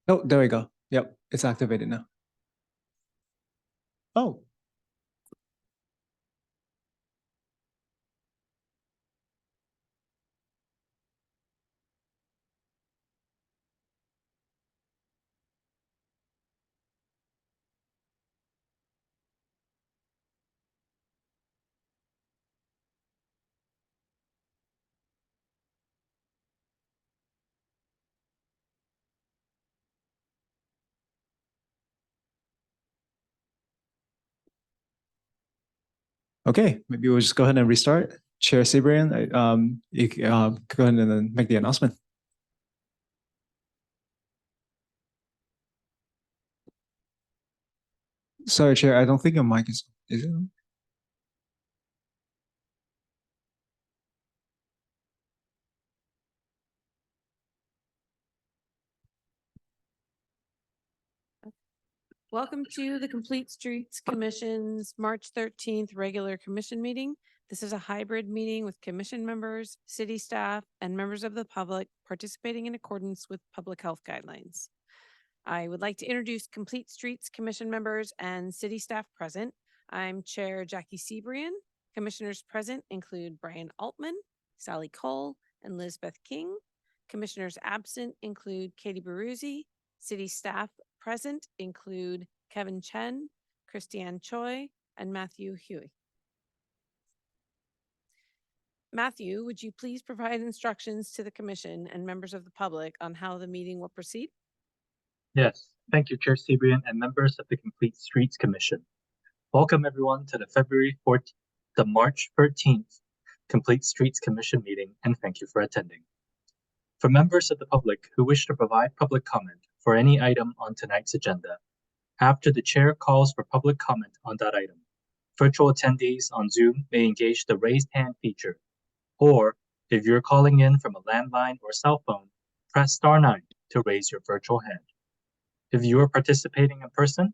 Oh, there we go. Yep, it's activated now. Oh, okay. Maybe we'll just go ahead and restart. Chair Cyprian, you go ahead and then make the announcement. Sorry, Chair, I don't think your mic is it? Welcome to the Complete Streets Commission's March 13th regular commission meeting. This is a hybrid meeting with commission members, city staff, and members of the public participating in accordance with public health guidelines. I would like to introduce Complete Streets Commission members and city staff present. I'm Chair Jackie Sebrian. Commissioners present include Brian Altman, Sally Cole, and Lisbeth King. Commissioners absent include Katie Baruzzi. City staff present include Kevin Chen, Christiane Choi, and Matthew Huey. Matthew, would you please provide instructions to the commission and members of the public on how the meeting will proceed? Yes, thank you, Chair Sebrian and members of the Complete Streets Commission. Welcome everyone to the March 13th Complete Streets Commission meeting, and thank you for attending. For members of the public who wish to provide public comment for any item on tonight's agenda, after the chair calls for public comment on that item, virtual attendees on Zoom may engage the raised hand feature, or if you're calling in from a landline or cell phone, press *9 to raise your virtual hand. If you are participating in person,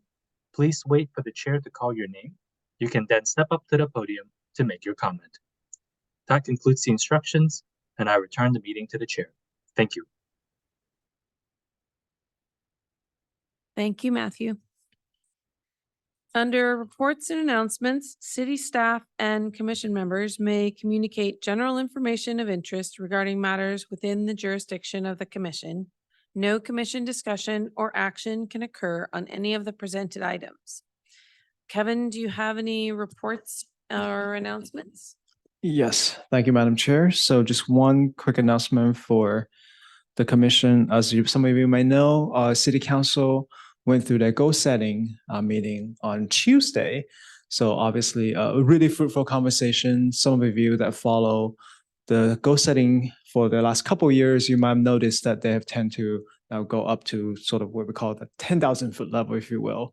please wait for the chair to call your name. You can then step up to the podium to make your comment. That concludes the instructions, and I return the meeting to the chair. Thank you. Thank you, Matthew. Under reports and announcements, city staff and commission members may communicate general information of interest regarding matters within the jurisdiction of the commission. No commission discussion or action can occur on any of the presented items. Kevin, do you have any reports or announcements? Yes, thank you, Madam Chair. So just one quick announcement for the commission. As some of you may know, City Council went through their goal setting meeting on Tuesday. So obviously a really fruitful conversation. Some of you that follow the goal setting for the last couple of years, you might have noticed that they have tend to now go up to sort of what we call the 10,000 foot level, if you will,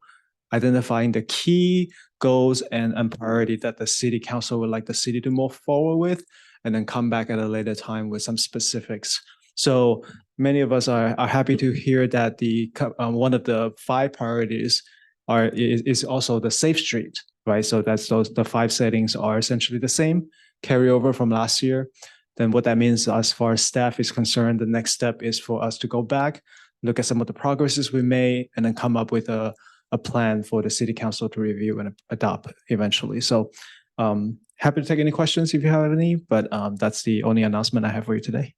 identifying the key goals and priority that the city council would like the city to move forward with, and then come back at a later time with some specifics. So many of us are happy to hear that the one of the 5 priorities is also the safe street, right? So that's the 5 settings are essentially the same carryover from last year. Then what that means as far as staff is concerned, the next step is for us to go back, look at some of the progresses we made, and then come up with a plan for the city council to review and adopt eventually. So happy to take any questions if you have any, but that's the only announcement I have for you today.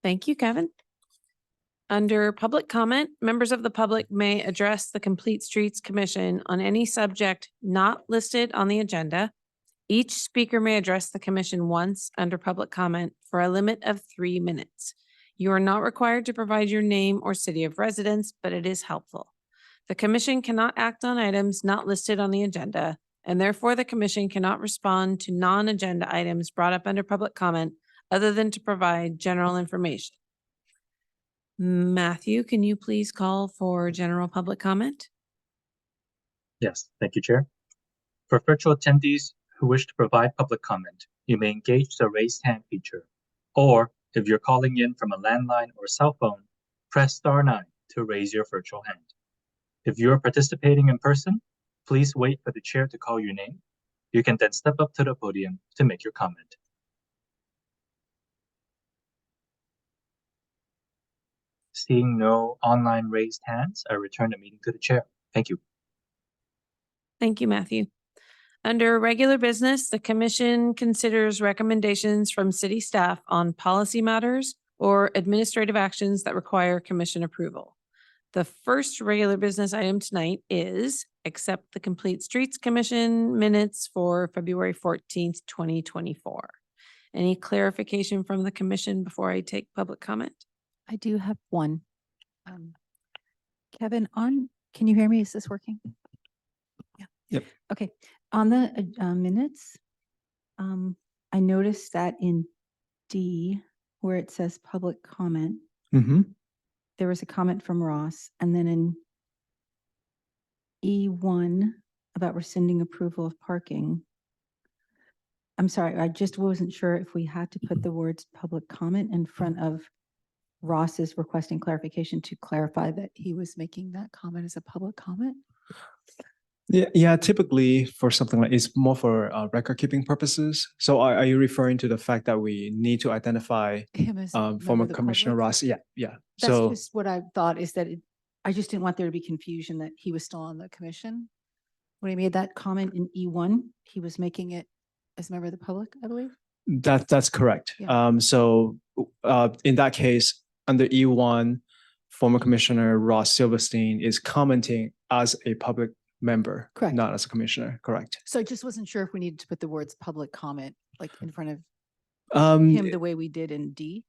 Thank you, Kevin. Under public comment, members of the public may address the Complete Streets Commission on any subject not listed on the agenda. Each speaker may address the commission once under public comment for a limit of 3 minutes. You are not required to provide your name or city of residence, but it is helpful. The commission cannot act on items not listed on the agenda, and therefore the commission cannot respond to non-agenda items brought up under public comment other than to provide general information. Matthew, can you please call for general public comment? Yes, thank you, Chair. For virtual attendees who wish to provide public comment, you may engage the raised hand feature, or if you're calling in from a landline or cell phone, press *9 to raise your virtual hand. If you are participating in person, please wait for the chair to call your name. You can then step up to the podium to make your comment. Seeing no online raised hands, I return the meeting to the chair. Thank you. Thank you, Matthew. Under regular business, the commission considers recommendations from city staff on policy matters or administrative actions that require commission approval. The first regular business item tonight is accept the Complete Streets Commission minutes for February 14th, 2024. Any clarification from the commission before I take public comment? I do have one. Kevin, can you hear me? Is this working? Yeah. Yep. Okay. On the minutes, I noticed that in D, where it says public comment, Mm-hmm. there was a comment from Ross, and then in E1 about rescinding approval of parking. I'm sorry, I just wasn't sure if we had to put the words public comment in front of Ross's requesting clarification to clarify that he was making that comment as a public comment. Yeah, typically for something like, it's more for record keeping purposes. So are you referring to the fact that we need to identify Him as a member former of the Commissioner public? Ross? Yeah. That's So just what I thought, is that I just didn't want there to be confusion that he was still on the commission. When he made that comment in E1, he was making it as a member of the public, I believe. that's correct. Yeah. So in that case, under E1, former Commissioner Ross Silverstein is commenting as a public member, Correct. not as a commissioner. Correct. So I just wasn't sure if we needed to put the words public comment like in front of Um, him the way we did in D.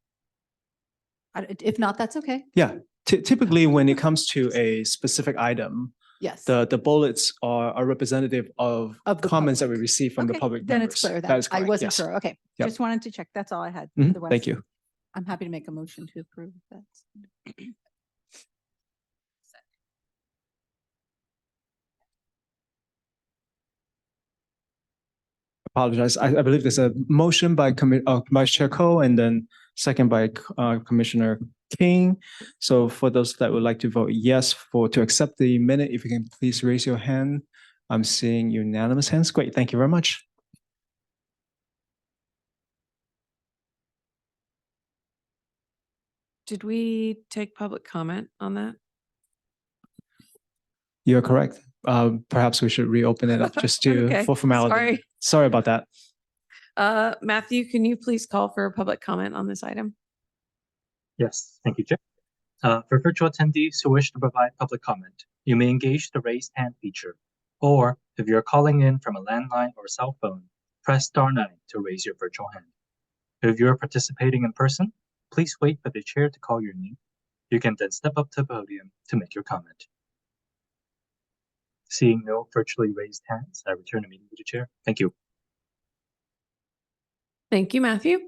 If not, that's okay. yeah. Typically, when it comes to a specific item, Yes. the bullets are representative of Of the comments that we public. receive from the Okay, public then members. it's clear That that is I correct, wasn't yes. sure. Okay. Yep. Just wanted to check. That's all I had. Mhm, Otherwise, thank you. I'm happy to make a motion to approve that. Apologize. I believe there's a motion by Vice Chair Ko and then second by Commissioner King. So for those that would like to vote yes to accept the minute, if you can please raise your hand. I'm seeing unanimous hands. Great. Thank you very much. Did we take public comment on that? You're correct. Perhaps we should reopen it up just Okay, for formality. sorry. Sorry about that. Matthew, can you please call for a public comment on this item? Yes, thank you, Chair. For virtual attendees who wish to provide public comment, you may engage the raised hand feature. Or if you're calling in from a landline or cell phone, press *9 to raise your virtual hand. If you're participating in person, please wait for the chair to call your name. You can then step up to the podium to make your comment. Seeing no virtually raised hands, I return the meeting to the chair. Thank you. Thank you, Matthew.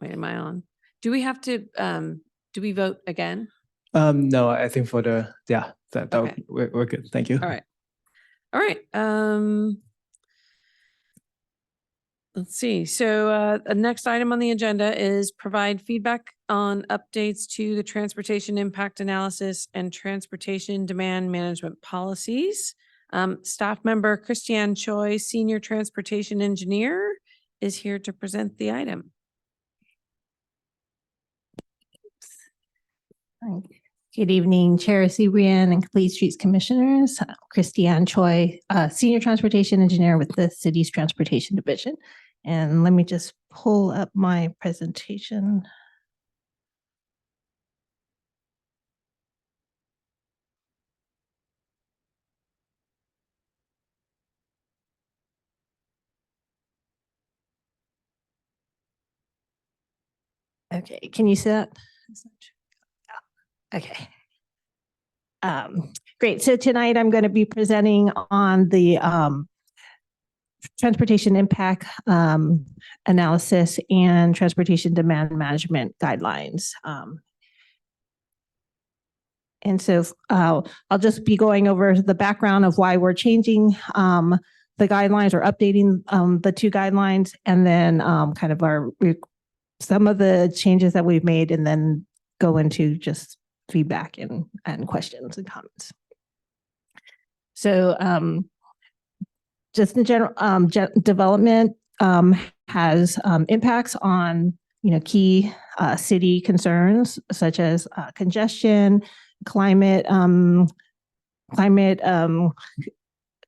Wait, am I on? Do we have to, do we vote again? No, I think for Okay. we're good. Thank you. All right. All right. Let's see. So the next item on the agenda is provide feedback on updates to the transportation impact analysis and transportation demand management policies. Staff member Christiane Choi, Senior Transportation Engineer, is here to present the item. Good evening, Chair Cebrian and Complete Streets Commissioners. Christiane Choi, Senior Transportation Engineer with the City's Transportation Division. And let me just pull up my presentation. Okay, can you see that? Okay. Great. So tonight I'm going to be presenting on the transportation impact analysis and transportation demand management guidelines. And so I'll just be going over the background of why we're changing the guidelines or updating the two guidelines, and then kind of some of the changes that we've made, and then go into just feedback and questions and comments. So just in general, development has impacts on, key city concerns such as congestion, climate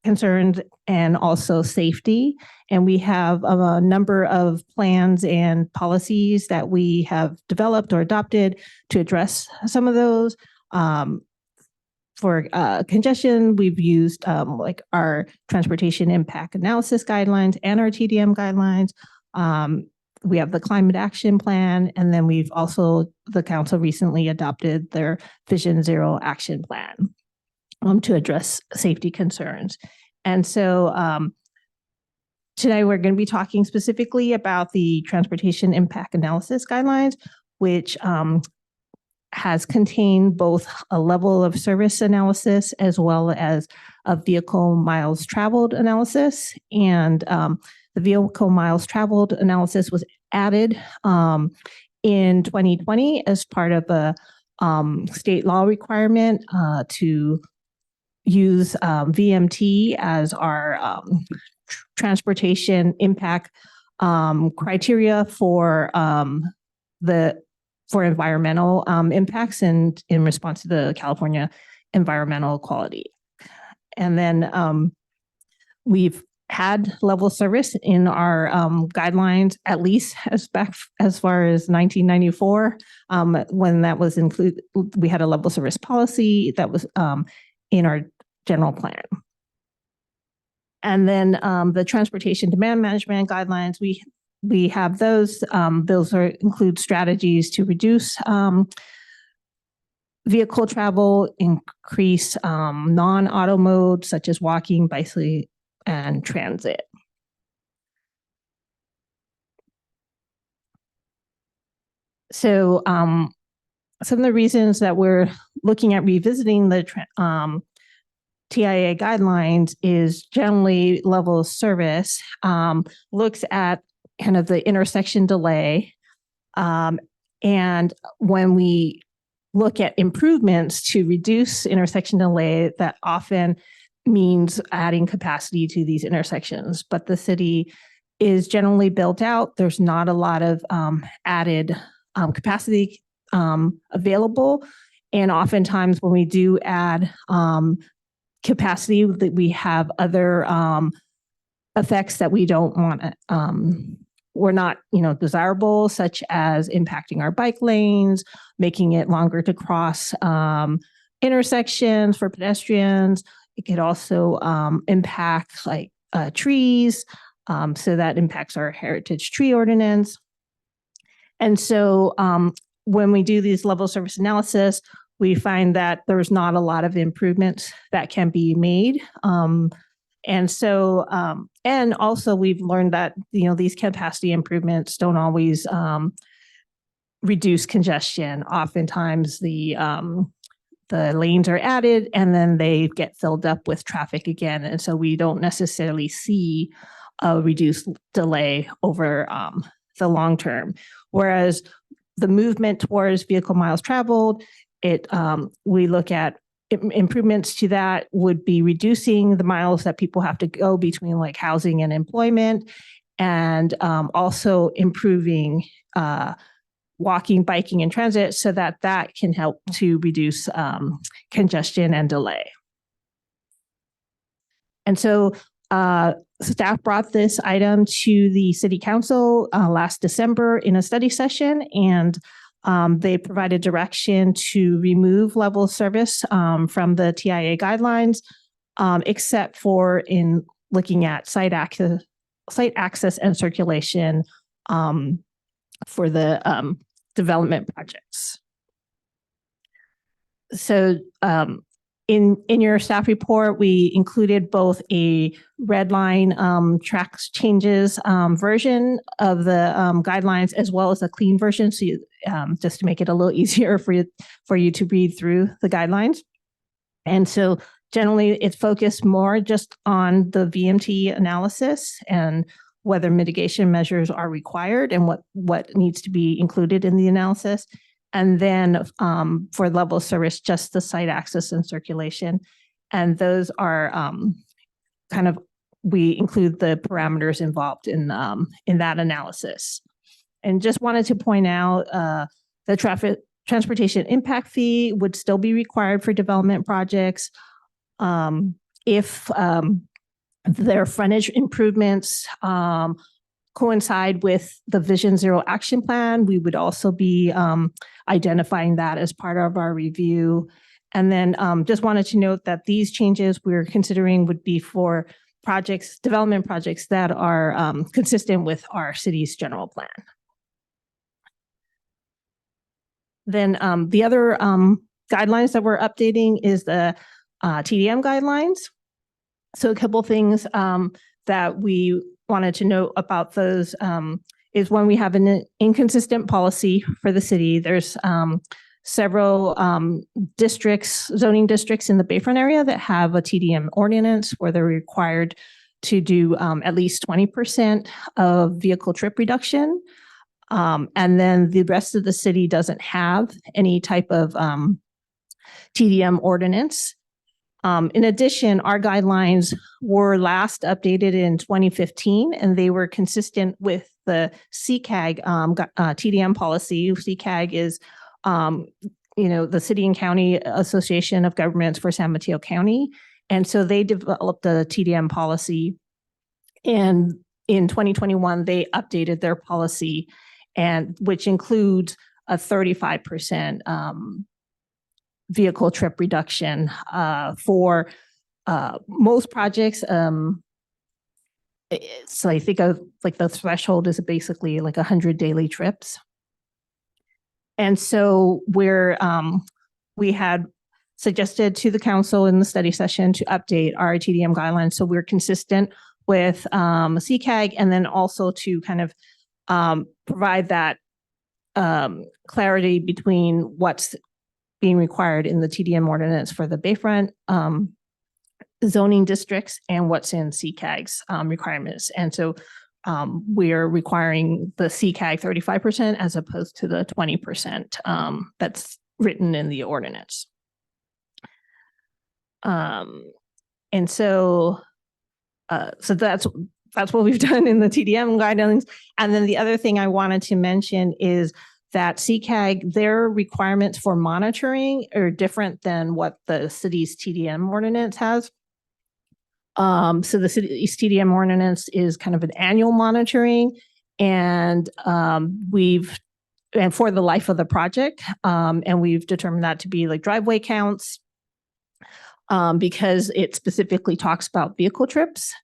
concerns, and also safety. And we have a number of plans and policies that we have developed or adopted to address some of those. For congestion, we've used like our transportation impact analysis guidelines and our TDM guidelines. We have the climate action plan, and then we've also, the council recently adopted their Vision Zero action plan to address safety concerns. And so today we're going to be talking specifically about the transportation impact analysis guidelines, which has contained both a level of service analysis as well as a vehicle miles traveled analysis. And the vehicle miles traveled analysis was added in 2020 as part of a state law requirement to use VMT as our transportation impact criteria for environmental impacts and in response to the California Environmental Quality. And then we've had level service in our guidelines at least as far as 1994, when that was included. We had a level service policy that was in our general plan. And then the transportation demand management guidelines, we have those. Those include strategies to reduce vehicle travel, increase non-auto modes such as walking, bicycling, and transit. So some of the reasons that we're looking at revisiting the TIA guidelines is generally level of service, looks at kind of the intersection delay. And when we look at improvements to reduce intersection delay, that often means adding capacity to these intersections. But the city is generally built out. There's not a lot of added capacity available. And oftentimes when we do add capacity, that we have other effects that we don't want, we're not, desirable, such as impacting our bike lanes, making it longer to cross intersections for pedestrians. It could also impact like trees. So that impacts our heritage tree ordinance. And so when we do these level service analysis, we find that there's not a lot of improvements that can be made. And so, and also we've learned that, these capacity improvements don't always reduce congestion. Oftentimes the lanes are added and then they get filled up with traffic again. And so we don't necessarily see a reduced delay over the long term. Whereas the movement towards vehicle miles traveled, we look at improvements to that would be reducing the miles that people have to go between like housing and employment, and also improving walking, biking, and transit so that can help to reduce congestion and delay. And so staff brought this item to the city council last December in a study session, and they provided direction to remove level of service from the TIA guidelines, except for in looking at site access and circulation for the development projects. So in your staff report, we included both a red line tracks changes version of the guidelines, as well as a clean version, so just to make it a little easier for you to read through the guidelines. And so generally it's focused more just on the VMT analysis and whether mitigation measures are required and what needs to be included in the analysis. And then for level of service, just the site access and circulation. And those are kind of, we include the parameters involved in that analysis. And just wanted to point out the transportation impact fee would still be required for development projects. If their frontage improvements coincide with the Vision Zero action plan, we would also be identifying that as part of our review. And then just wanted to note that these changes we're considering would be for projects, development projects that are consistent with our city's general plan. Then the other guidelines that we're updating is the TDM guidelines. So a couple things that we wanted to note about those is when we have an inconsistent policy for the city, there's several districts, zoning districts in the Bayfront area that have a TDM ordinance where they're required to do at least 20% of vehicle trip reduction. And then the rest of the city doesn't have any type of TDM ordinance. In addition, our guidelines were last updated in 2015, and they were consistent with the CCAG TDM policy. CCAG is, the City and County Association of Governments for San Mateo County. And so they developed the TDM policy. And in 2021, they updated their policy, and which includes a 35% vehicle trip reduction for most projects. So I think of like the threshold is basically like 100 daily trips. And so we had suggested to the council in the study session to update our TDM guidelines. So we're consistent with CCAG, and then also to kind of provide that clarity between what's being required in the TDM ordinance for the Bayfront zoning districts and what's in CCAG's requirements. And so we're requiring the CCAG 35% as opposed to the 20% that's written in the ordinance. And so that's what we've done in the TDM guidelines. And then the other thing I wanted to mention is that CCAG, their requirements for monitoring are different than what the city's TDM ordinance has. So the city's TDM ordinance is kind of an annual monitoring, and for the life of the project, and we've determined that to be like driveway counts, because it specifically talks about vehicle trips.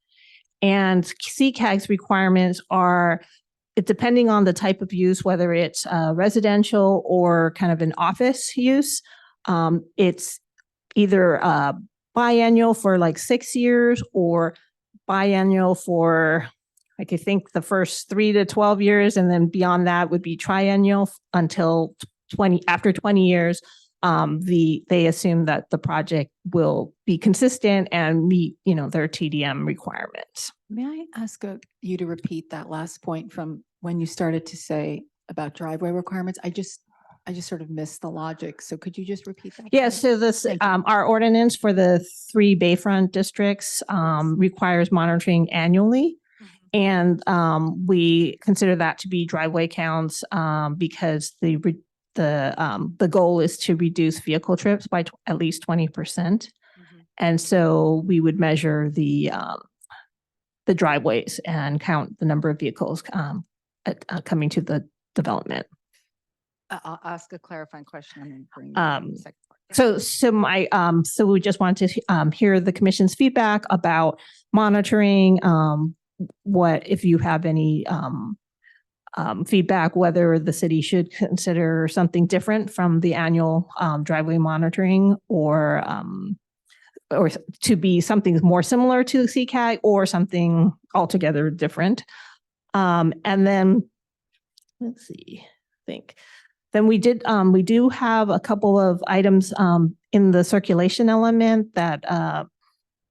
And CCAG's requirements are, depending on the type of use, whether it's residential or kind of an office use, it's either biannual for like 6 years or biannual for, like, I think the first 3 to 12 years, and then beyond that would be triennial until after 20 years. They assume that the project will be consistent and meet, their TDM requirements. May I ask you to repeat that last point from when you started to say about driveway requirements? I just sort of missed the logic. So could you just repeat that? Yeah, so this, Thank you. our ordinance for the 3 Bayfront districts requires monitoring annually. And we consider that to be driveway counts because the goal is to reduce vehicle trips by at least 20%. And so we would measure the driveways and count the number of vehicles coming to the development. I'll ask a clarifying question and then bring you the second part. So we just want to hear the commission's feedback about monitoring. What if you have any feedback, whether the city should consider something different from the annual driveway monitoring, or to be something more similar to CCAG or something altogether different. And then let's see, Then we do have a couple of items in the circulation element that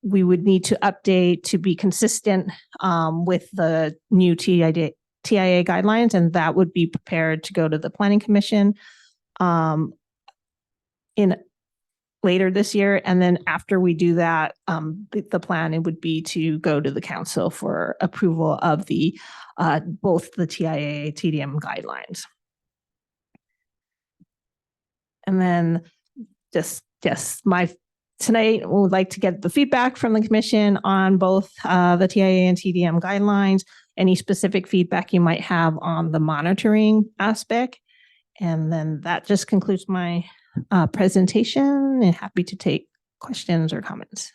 we would need to update to be consistent with the new TIA guidelines, and that would be prepared to go to the Planning Commission. in later this year. And then after we do that, the plan, it would be to go to the council for approval of the both the TIA, TDM guidelines. And then tonight we would like to get the feedback from the commission on both the TIA and TDM guidelines, any specific feedback you might have on the monitoring aspect. And then that just concludes my presentation, and happy to take questions or comments.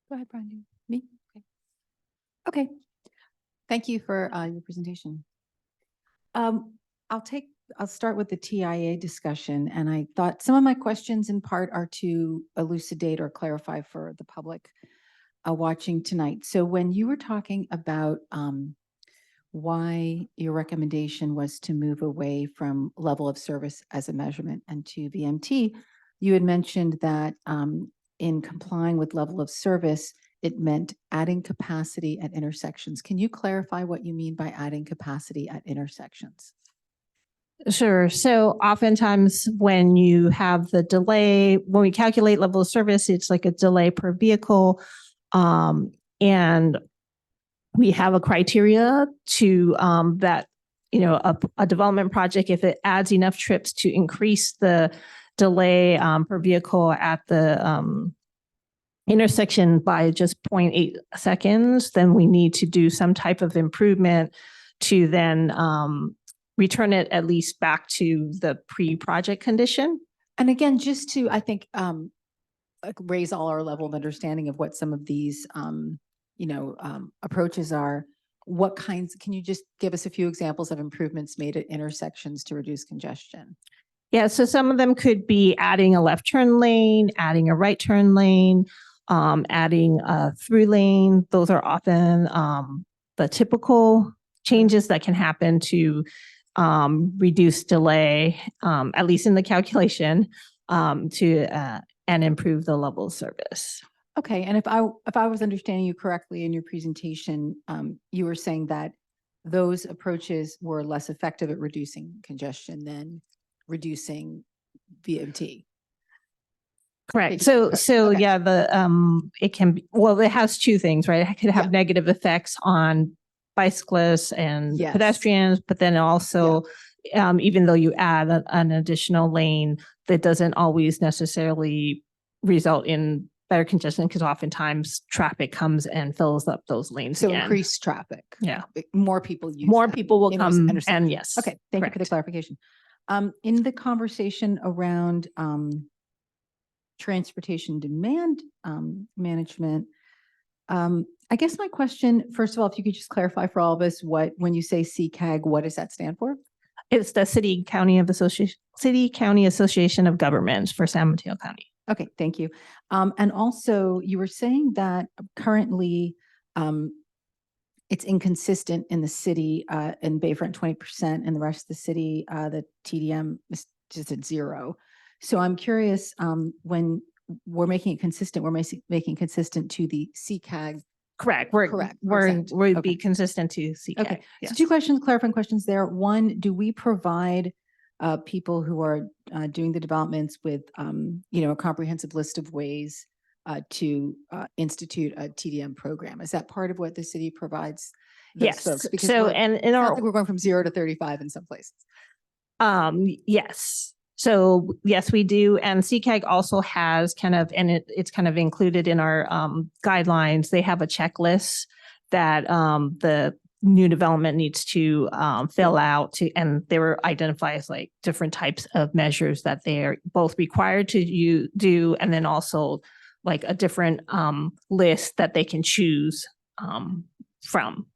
Go ahead, Brian. Me? Okay. Okay. Thank you for your presentation. I'll start with the TIA discussion, and I thought some of my questions in part are to elucidate or clarify for the public watching tonight. So when you were talking about why your recommendation was to move away from level of service as a measurement and to VMT, you had mentioned that in complying with level of service, it meant adding capacity at intersections. Can you clarify what you mean by adding capacity at intersections? Sure. So oftentimes when you have the delay, when we calculate level of service, it's like a delay per vehicle. And we have a criteria to that, you know, a development project, if it adds enough trips to increase the delay per vehicle at the intersection by just 0.8 seconds, then we need to do some type of improvement to then return it at least back to the pre-project condition. And again, just to, I think, raise all our level of understanding of what some of these, approaches are, what kinds, can you just give us a few examples of improvements made at intersections to reduce congestion? Yeah, so some of them could be adding a left turn lane, adding a right turn lane, adding a through lane. Those are often the typical changes that can happen to reduce delay, at least in the calculation, and improve the level of service. Okay, and if I was understanding you correctly in your presentation, you were saying that those approaches were less effective at reducing congestion than reducing VMT. Correct. Correct. So Okay. yeah, it can be, well, it has two things, right? It could have Yeah. negative effects on bicyclists and Yes. pedestrians, but then also, even though you add an additional lane, that doesn't always necessarily result in better congestion, because oftentimes traffic comes and fills up those lanes So again. increased traffic. Yeah. More people use More them people will in come, intersections. and yes. Okay, thank you for the correct. clarification. In the conversation around transportation demand management, I guess my question, first of all, if you could just clarify for all of us when you say CCAG, what does that stand for? It's the City County Association of Governments for San Mateo County. Okay, thank you. And also, you were saying that currently it's inconsistent in the city, in Bayfront 20%, and the rest of the city, the TDM is just at 0. So I'm curious, when we're making it consistent, we're making consistent to the CCAG. Correct. Correct. We'd Okay. be consistent to CCAG. Okay. Yes. So two questions, clarifying questions there. One, do we provide people who are doing the developments with, a comprehensive list of ways to institute a TDM program? Is that part of what the city provides those Yes. folks? Because So, we're- and in it sounds our, like we're going from 0 to 35 in some places. yes. So yes, we do. And CCAG also has kind of, and it's kind of included in our guidelines. They have a checklist that the new development needs to fill out and they were identified as like different types of measures that they're both required to do, and then also like a different list that they can choose from.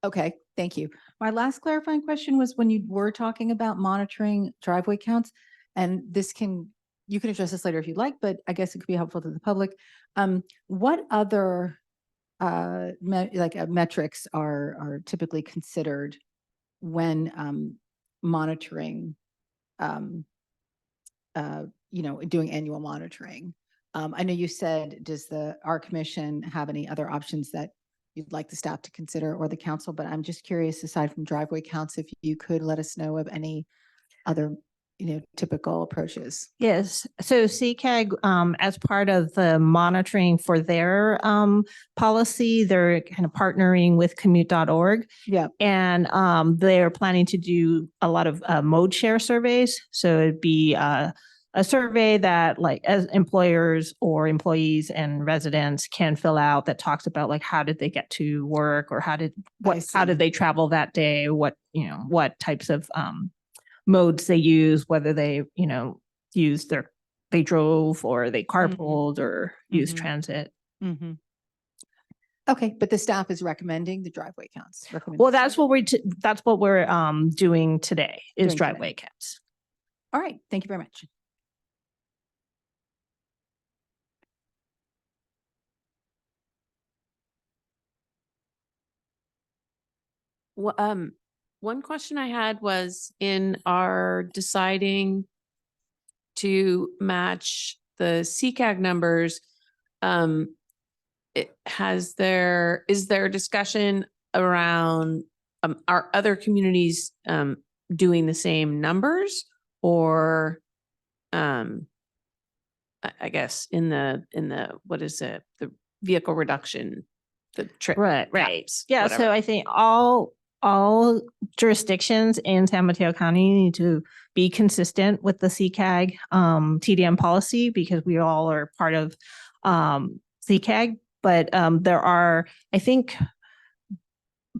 Okay, thank you. My last clarifying question was when you were talking about monitoring driveway counts, and you can address this later if you'd like, but I guess it could be helpful to the public. What other metrics are typically considered when monitoring, doing annual monitoring? I know you said, does our commission have any other options that you'd like the staff to consider or the council, but I'm just curious, aside from driveway counts, if you could let us know of any other, typical approaches. Yes, so CCAG, as part of the monitoring for their policy, they're kind of partnering with commute.org. Yeah. And they're planning to do a lot of mode share surveys. So it'd be a survey that like as employers or employees and residents can fill out that talks about like how did they get to work or how did see. they travel that day, what types of modes they use, whether they they drove or they carpooled or used Mhm. transit. Mm-hmm. Okay, but the staff is recommending the driveway counts. Well, that's what we're doing today is Doing today. driveway counts. All right, thank you very much. One question I had was in our deciding to match the CCAG numbers, is there a discussion around, are other communities, doing the same numbers or, I guess in the, what is it? The vehicle reduction, the trip. Right. caps, Yeah. whatever. So I think all jurisdictions in San Mateo County need to be consistent with the CCAG TDM policy because we all are part of CCAG. But there are, I think,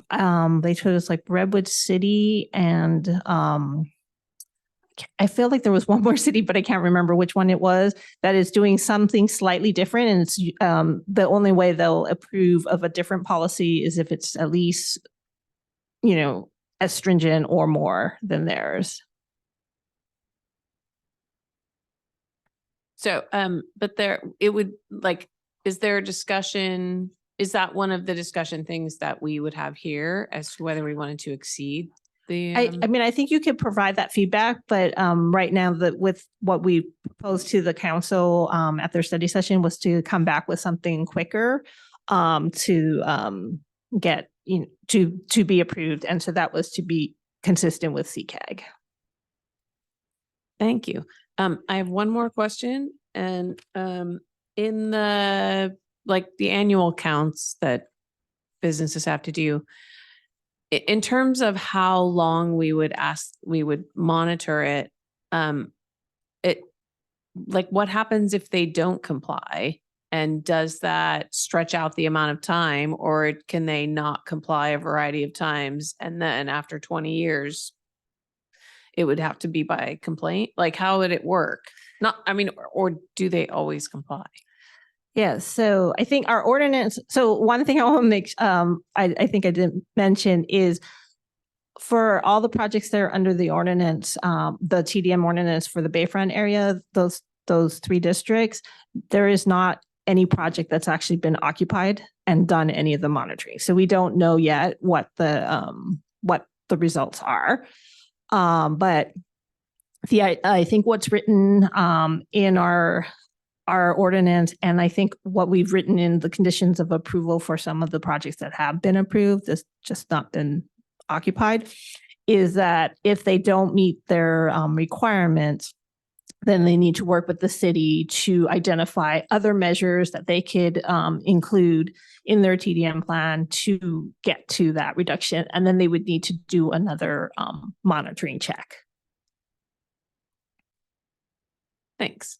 they chose like Redwood City and I feel like there was one more city, but I can't remember which one it was that is doing something slightly different. And it's the only way they'll approve of a different policy is if it's at least, as stringent or more than theirs. So, but is there a discussion? Is that one of the discussion things that we would have here as to whether we wanted to exceed the? I mean, I think you could provide that feedback, but right now with what we proposed to the council at their study session was to come back with something quicker to get to be approved. And so that was to be consistent with CCAG. Thank you. I have one more question and in the annual counts that businesses have to do, in terms of how long we would monitor it, what happens if they don't comply? And does that stretch out the amount of time or can they not comply a variety of times? And then after 20 years, it would have to be by complaint? Like, how would it work? Or do they always comply? Yeah, so I think our ordinance, so one thing I want to make, I think I didn't mention is for all the projects that are under the ordinance, the TDM ordinance for the Bayfront area, those three districts, there is not any project that's actually been occupied and done any of the monitoring. So we don't know yet what the results are. But I think what's written in our ordinance, and I think what we've written in the conditions of approval for some of the projects that have been approved, that's just not been occupied, is that if they don't meet their requirements, then they need to work with the city to identify other measures that they could include in their TDM plan to get to that reduction. And then they would need to do another monitoring check. Thanks.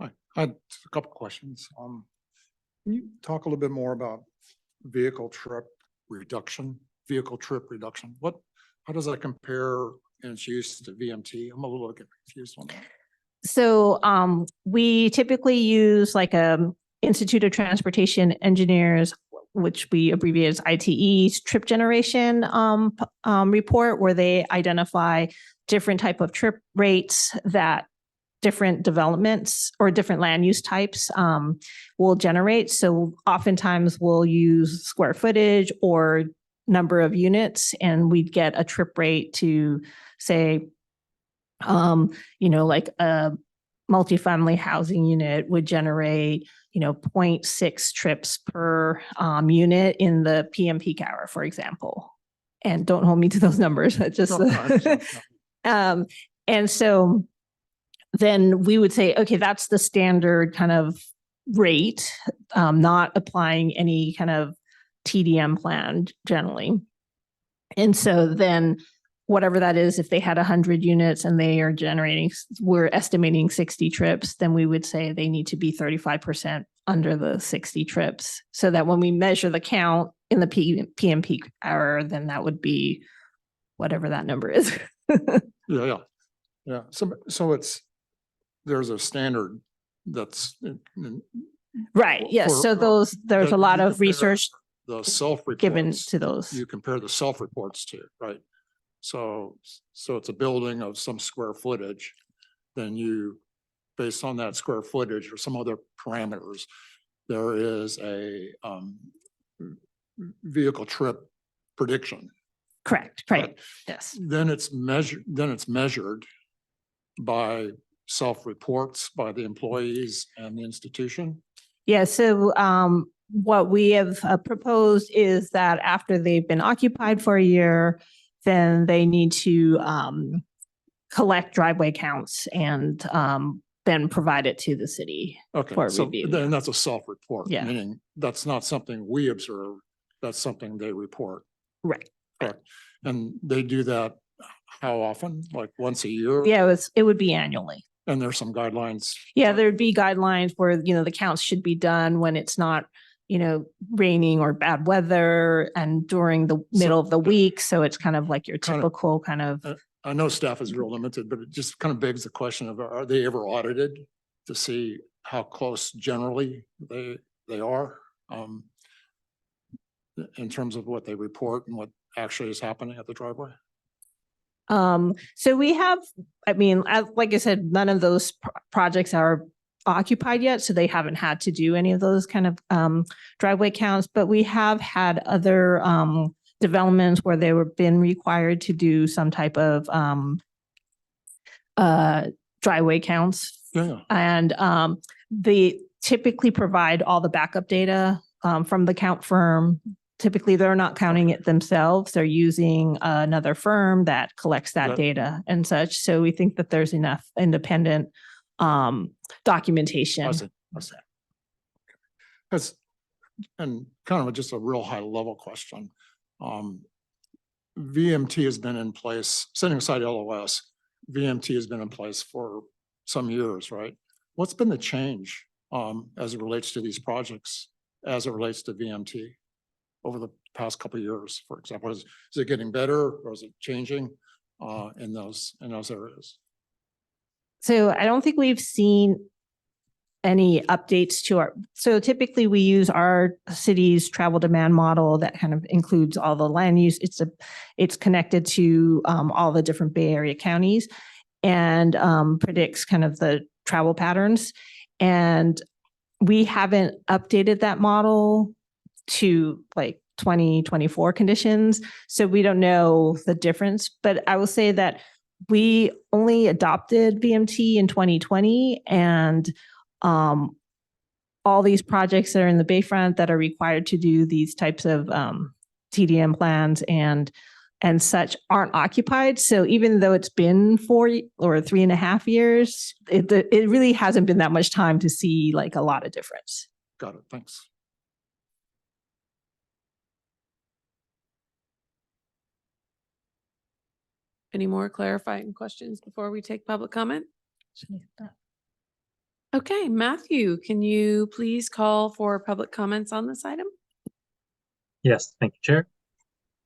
I had a couple questions. Can you talk a little bit more about vehicle trip reduction? How does that compare in its use to VMT? I'm a little confused on that. So we typically use like Institute of Transportation Engineers, which we abbreviate as ITE's trip generation report, where they identify different type of trip rates that different developments or different land use types will generate. So oftentimes we'll use square footage or number of units, and we'd get a trip rate to say, like multifamily housing unit would generate, 0.6 trips per unit in the PM peak hour, for example. And don't hold me to those numbers, but just, No, I understand. and so then we would say, okay, that's the standard kind of rate, not applying any kind of TDM plan generally. And so then whatever that is, if they had 100 units and they are generating, we're estimating 60 trips, then we would say they need to be 35% under the 60 trips. So that when we measure the count in the PM peak hour, then that would be whatever that number is. Yeah. So there's a standard that's Right, yes. For- for- So there's that a lot you of compare research the self-reports. given to those. You compare the self-reports to, right? So it's a building of some square footage, then you, based on that square footage or some other parameters, there is a vehicle trip prediction. Correct, right, yes. Then it's measured by self-reports by the employees and the institution. Yeah, so what we have proposed is that after they've been occupied for a year, then they need to collect driveway counts and then provide it to the city. Okay, For so review. then that's a self-report, Yeah. meaning that's not something we observe, that's something they report. Right. Correct. And they do that how often? Like once a year? Yeah, it would be annually. And there's some guidelines. Yeah, there'd be guidelines where, the counts should be done when it's not, raining or bad weather and during the middle of the week. So it's kind of like your Kind of- typical kind of, I know staff is real limited, but it just kind of begs the question of, are they ever audited to see how close generally they are? In terms of what they report and what actually is happening at the driveway? so we have, like I said, none of those projects are occupied yet, so they haven't had to do any of those kind of driveway counts, but we have had other developments where they were been required to do some type of driveway counts. Yeah. And they typically provide all the backup data from the count firm. Typically, they're not counting it themselves. They're using another firm that collects that That- data and such. So we think that there's enough independent documentation. I see. That's, and kind of just a real high level question. VMT has been in place, setting aside LOS, VMT has been in place for some years, right? What's been the change as it relates to these projects, as it relates to VMT over the past couple of years, for example? Is it getting better or is it changing in those areas? So I don't think we've seen any updates to so typically we use our city's travel demand model that kind of includes all the land use. It's connected to all the different Bay Area counties and predicts kind of the travel patterns. And we haven't updated that model to like 2024 conditions. So we don't know the difference, but I will say that we only adopted VMT in 2020 and all these projects that are in the Bayfront that are required to do these types of TDM plans and such aren't occupied. So even though it's been 4 or 3.5 years, it really hasn't been that much time to see like a lot of difference. Got it. Thanks. Any more clarifying questions before we take public comment? Okay, Matthew, can you please call for public comments on this item? Yes, thank you, Chair.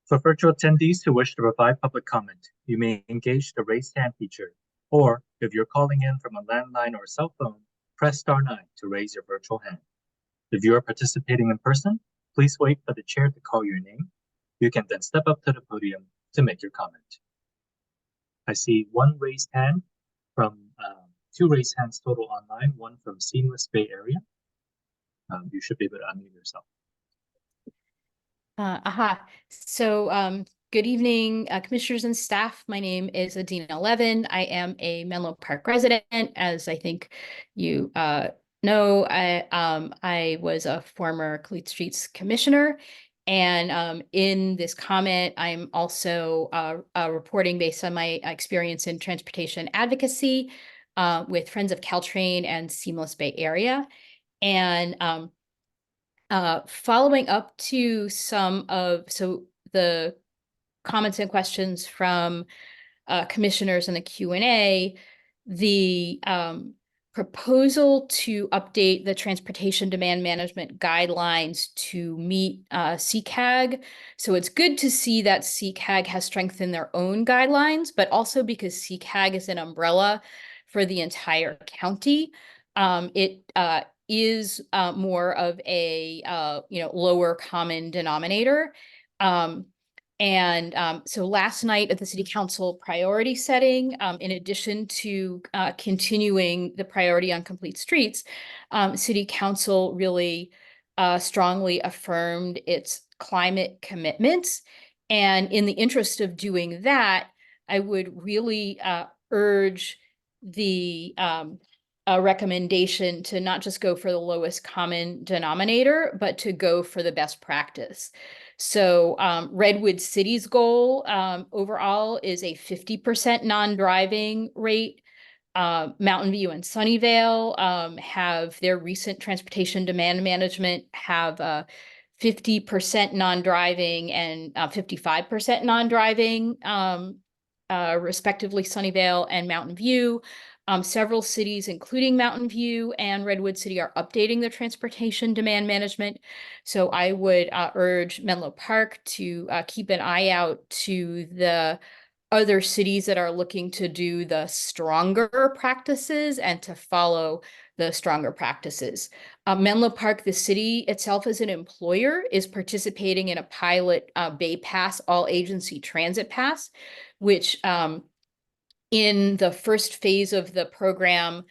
For virtual attendees who wish to provide public comment, you may engage the raise hand feature, or if you're calling in from a landline or cell phone, press *9 to raise your virtual hand. If you are participating in person, please wait for the chair to call your name. You can then step up to the podium to make your comment. I see one raised hand from 2 raised hands total online, one from Seamless Bay Area. You should be able to unmute yourself. Aha. So, Good evening, commissioners and staff. My name is Adina Levin. I am a Menlo Park resident. As I think you know, I was a former Cleat Streets commissioner. And in this comment, I'm also reporting based on my experience in transportation advocacy with Friends of Caltrain and Seamless Bay Area. And following up to the comments and questions from commissioners in the Q&A, the proposal to update the transportation demand management guidelines to meet CCAG. So it's good to see that CCAG has strengthened their own guidelines, but also because CCAG is an umbrella for the entire county. It is more of a lower common denominator. So last night at the City Council priority setting, in addition to continuing the priority on complete streets, City Council really strongly affirmed its climate commitments. And in the interest of doing that, I would really urge the a recommendation to not just go for the lowest common denominator, but to go for the best practice. So Redwood City's goal overall is a 50% non-driving rate. Mountain View and Sunnyvale have their recent transportation demand management have 50% non-driving and 55% non-driving, respectively, Sunnyvale and Mountain View. Several cities, including Mountain View and Redwood City, are updating their transportation demand management. So I would urge Menlo Park to keep an eye out to the other cities that are looking to do the stronger practices and to follow the stronger practices. Menlo Park, the city itself as an employer, is participating in a pilot Bay Pass all agency transit pass, which in the first phase of the program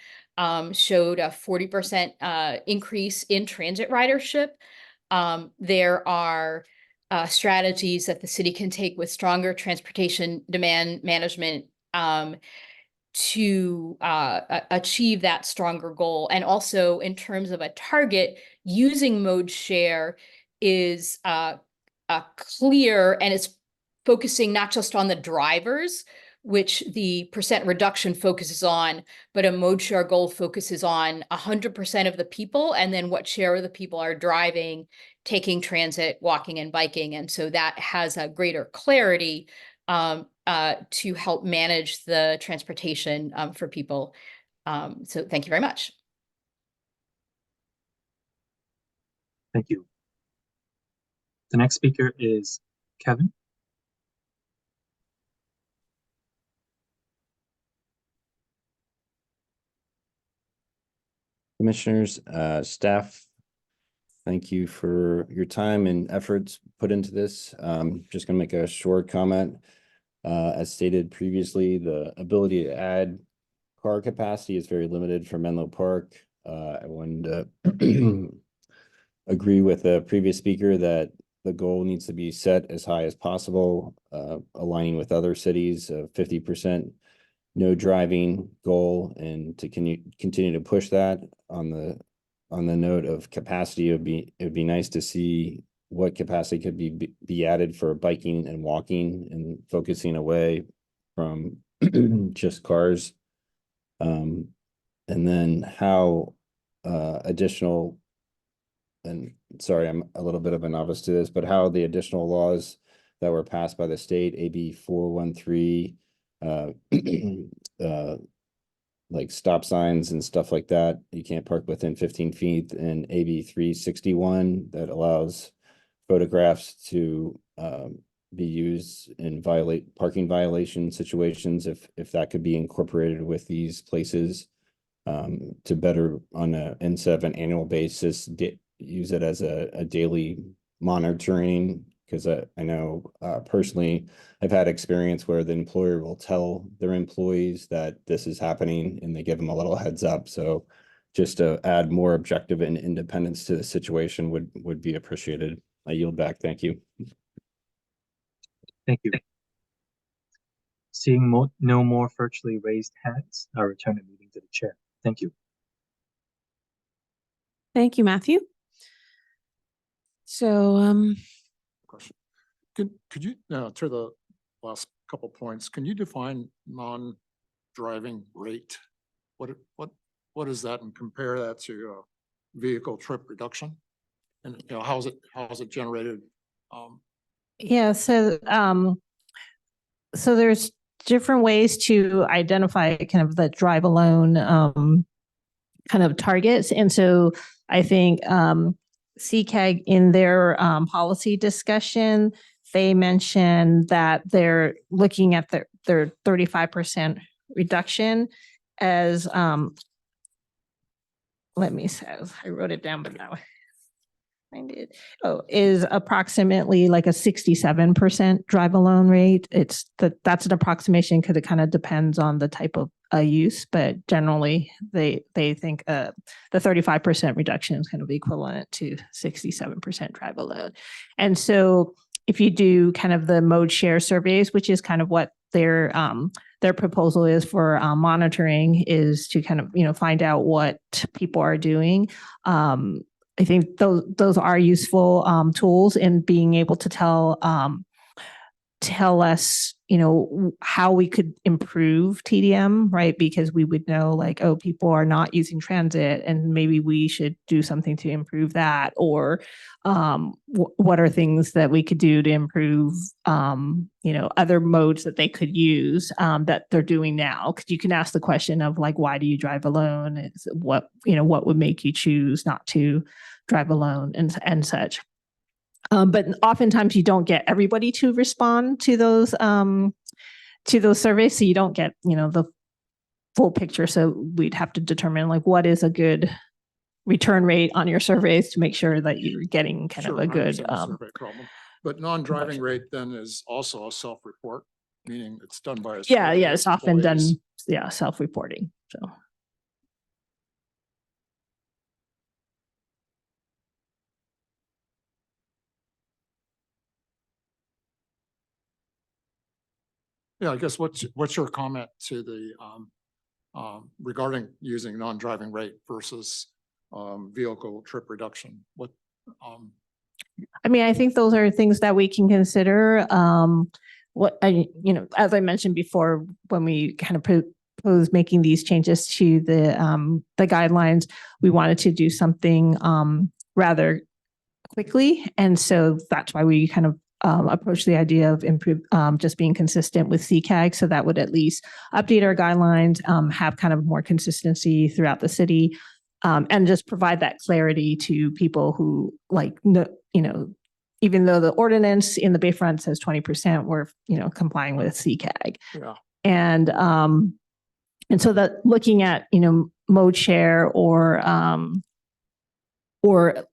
showed a 40% increase in transit ridership. There are strategies that the city can take with stronger transportation demand management to achieve that stronger goal. And also in terms of a target, using mode share is clear, and it's focusing not just on the drivers, which the percent reduction focuses on, but a mode share goal focuses on 100% of the people, and then what share of the people are driving, taking transit, walking and biking. And so that has a greater clarity to help manage the transportation for people. So thank you very much. Thank you. The next speaker is Kevin. Commissioners, staff, thank you for your time and efforts put into this. Just going to make a short comment. As stated previously, the ability to add car capacity is very limited for Menlo Park. I wanted to agree with the previous speaker that the goal needs to be set as high as possible, aligning with other cities, 50% no driving goal, and to continue to push that on the note of capacity. It would be nice to see what capacity could be added for biking and walking and focusing away from just cars. And then how additional, and sorry, I'm a little bit of a novice to this, but how the additional laws that were passed by the state, AB 413, like stop signs and stuff like that, you can't park within 15 feet, and AB 361 that allows photographs to be used in parking violation situations, if that could be incorporated with these places, to better, instead of an annual basis, use it as a daily monitoring. Because I know personally, I've had experience where the employer will tell their employees that this is happening and they give them a little heads up. So just to add more objective and independence to the situation would be appreciated. I yield back. Thank you. Thank you. Seeing no more virtually raised hands, I'll return the meeting to the chair. Thank you. Thank you, Matthew. So, Question. Could you, to the last couple points, can you define non-driving rate? What is that, and compare that to vehicle trip reduction? And how is it generated? Yeah, so so there's different ways to identify kind of the drive alone kind of targets. And so I think CCAG in their policy discussion, they mentioned that they're looking at their 35% reduction as let me say, I wrote it down, but now find it. Oh, is approximately like a 67% drive alone rate. That's an approximation because it kind of depends on the type of use, but generally they think the 35% reduction is kind of equivalent to 67% drive alone. And so if you do kind of the mode share surveys, which is kind of what their proposal is for monitoring, is to kind of find out what people are doing. I think those are useful tools in being able to tell us, how we could improve TDM, right? Because we would know like, oh, people are not using transit and maybe we should do something to improve that. Or what are things that we could do to improve, other modes that they could use that they're doing now. Because you can ask the question of like, why do you drive alone? What would make you choose not to drive alone and such. But oftentimes you don't get everybody to respond to those surveys. So you don't get, the full picture. So we'd have to determine like what is a good return rate on your surveys to make sure that you're getting kind of a good survey problem. But non-driving rate then is also a self-report, meaning it's done by a yeah, survey of it's often done, employees. self-reporting. So. Yeah, I guess what's your comment to the regarding using non-driving rate versus vehicle trip reduction? I think those are things that we can consider. As I mentioned before, when we kind of proposed making these changes to the guidelines, we wanted to do something rather quickly, and so that's why we kind of approach the idea of just being consistent with CCAG. So that would at least update our guidelines, have kind of more consistency throughout the city, and just provide that clarity to people who even though the ordinance in the Bayfront says 20%, we're, complying with CCAG. Yeah. And so that looking at, mode share or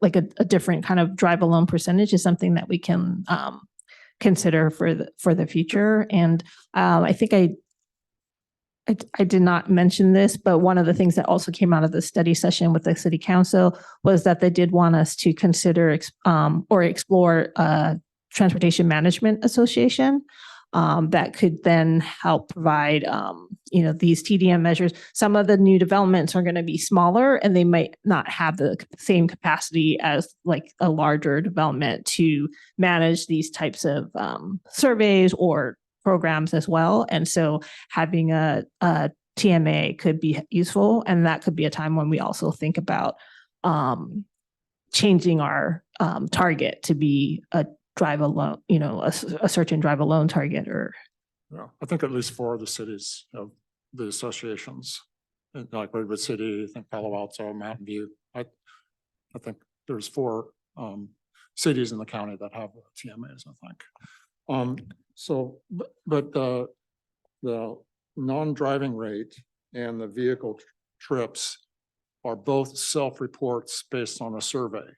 like a different kind of drive alone percentage is something that we can consider for the future. And I think I did not mention this, but one of the things that also came out of the study session with the city council was that they did want us to consider or explore transportation management association that could then help provide, these TDM measures. Some of the new developments are going to be smaller and they might not have the same capacity as like a larger development to manage these types of surveys or programs as well. And so having a TMA could be useful. And that could be a time when we also think about changing our target to be a drive alone, a search and drive alone target. Or yeah, I think at least 4 of the cities have the associations, like Redwood City, I think Palo Alto, Mountain View. I think there's 4 cities in the county that have TMAs, I think. But the non-driving rate and the vehicle trips are both self-reports based on a survey.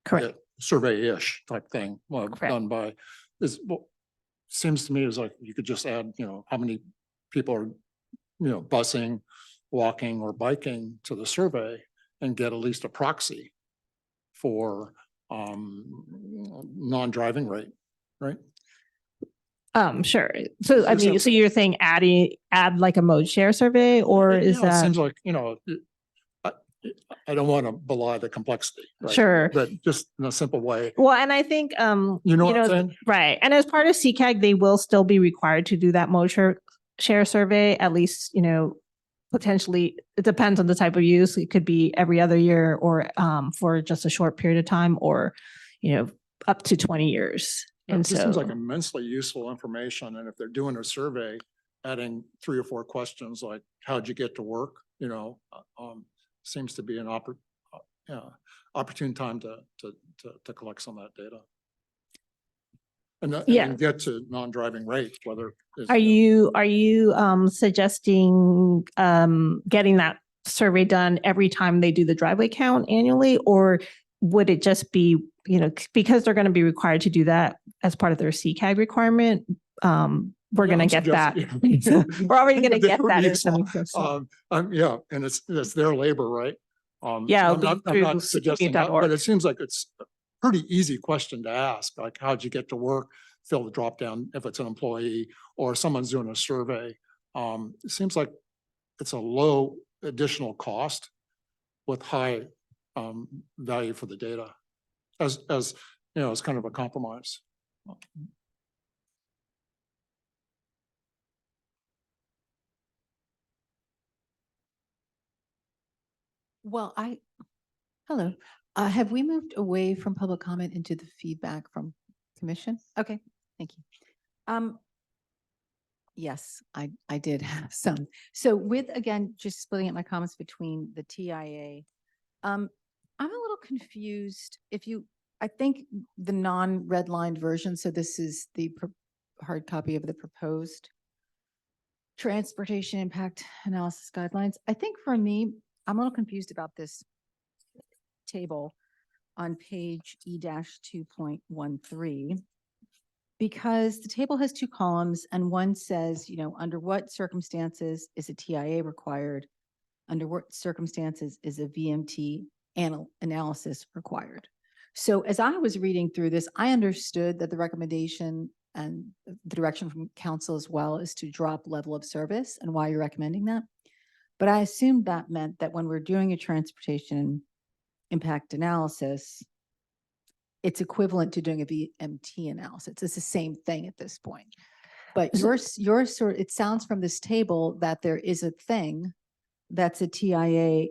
correct. Survey-ish type thing, Correct. done by seems to me is like you could just add, how many people are, busing, walking, or biking to the survey and get at least a proxy for non-driving rate, right? Sure. So I Is mean, there- so you're saying add like a mode share survey, or You is know, it that? seems like, I, I don't want to belie the complexity. right? Sure. But just in a simple way, Well, and I think, you know what I'm saying? right. And as part of CCAG, they will still be required to do that mode share survey, at least, potentially, it depends on the type of use. It could be every other year or for just a short period of time or, up to 20 years. It And just seems so, like immensely useful information. And if they're doing a survey, adding 3 or 4 questions like, how'd you get to work? Seems to be an opportune time to collect some of that data. And Yeah. then get to non-driving rates, whether. are you suggesting getting that survey done every time they do the driveway count annually? Or would it just be, because they're going to be required to do that as part of their CCAG requirement? We're going to get that. We're already going to get that. in some sense. Yeah, and it's their labor, right? Yeah, I'm not through suggesting that, CCAG.org. but it seems like it's a pretty easy question to ask, like, how'd you get to work? Fill the drop down if it's an employee or someone's doing a survey. It seems like it's a low additional cost with high value for the data as kind of a compromise. Well, hello, have we moved away from public comment into the feedback from commission? Okay, thank you. Yes, I did have some. So with, again, just splitting up my comments between the TIA, I'm a little confused I think the non-redlined version, so this is the hard copy of the proposed transportation impact analysis guidelines. I think for me, I'm a little confused about this table on page E-2.13 because the table has 2 columns and one says, under what circumstances is a TIA required? Under what circumstances is a VMT analysis required? So as I was reading through this, I understood that the recommendation and the direction from council as well is to drop level of service and why you're recommending that. But I assumed that meant that when we're doing a transportation impact analysis, it's equivalent to doing a VMT analysis. It's the same thing at this point. But it sounds from this table that there is a thing that's a TIA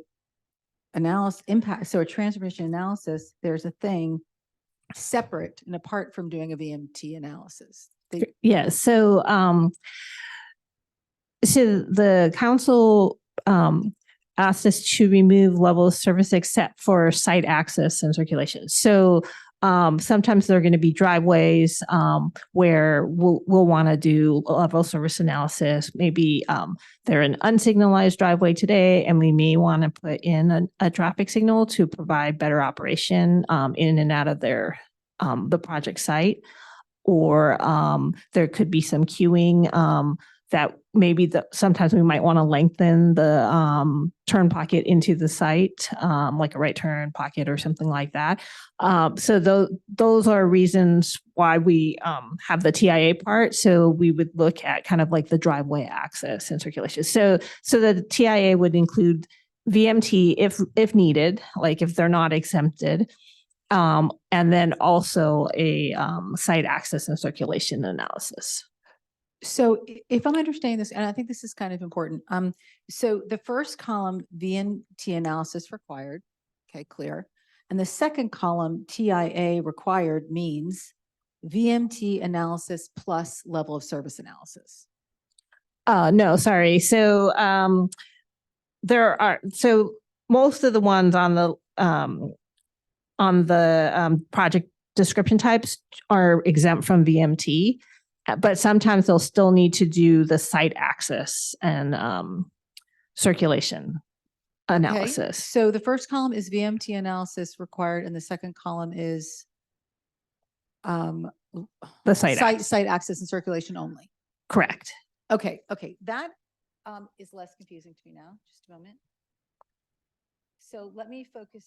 analysis impact. So a transportation analysis, there's a thing separate and apart from doing a VMT analysis. Yeah. So, the council asked us to remove level of service except for site access and circulation. So sometimes there are going to be driveways where we'll want to do a level of service analysis. Maybe they're an unsignalized driveway today, and we may want to put in a traffic signal to provide better operation in and out of the project site. Or there could be some queuing that maybe sometimes we might want to lengthen the turn pocket into the site, like a right turn pocket or something like that. So those are reasons why we have the TIA part. So we would look at kind of like the driveway access and circulation. So the TIA would include VMT if needed, like if they're not exempted. And then also a site access and circulation analysis. So if I'm understanding this, and I think this is kind of important. So the first column, VMT analysis required, okay, clear. And the second column, TIA required, means VMT analysis plus level of service analysis. No, sorry. So most of the ones on the project description types are exempt from VMT. But sometimes they'll still need to do the site access and circulation analysis. Okay. So the first column is VMT analysis required, and the second column is The site access and circulation only. Correct. Okay. That is less confusing to me now. Just a moment. So let me focus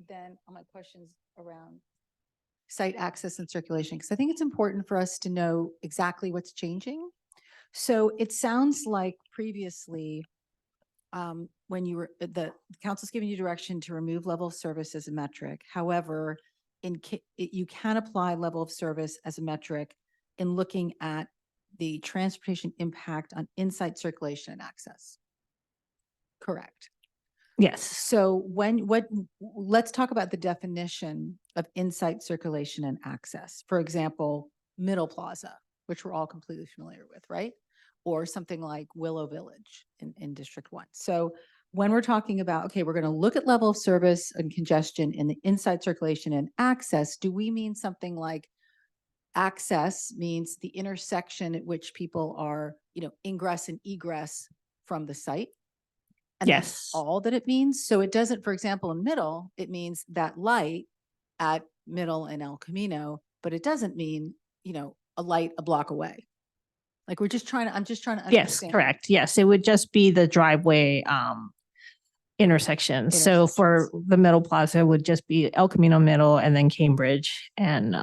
then on my questions around site access and circulation, because I think it's important for us to know exactly what's changing. So it sounds like previously, when you were, the council's giving you direction to remove level of service as a metric. However, you can apply level of service as a metric in looking at the transportation impact on inside circulation and access. Correct. Yes. So let's talk about the definition of inside circulation and access. For example, Middle Plaza, which we're all completely familiar with, right? Or something like Willow Village in District 1. So when we're talking about, okay, we're going to look at level of service and congestion in the inside circulation and access, do we mean something like access means the intersection at which people are, ingress and egress from the site? And that's Yes. all that it means. So it doesn't, for example, in Middle, it means that light at Middle and El Camino, but it doesn't mean, a light a block away. Like I'm just trying to understand. Yes, correct. Yes, it would just be the driveway intersection. So for Intersections. the Middle Plaza would just be El Camino Middle and then Cambridge and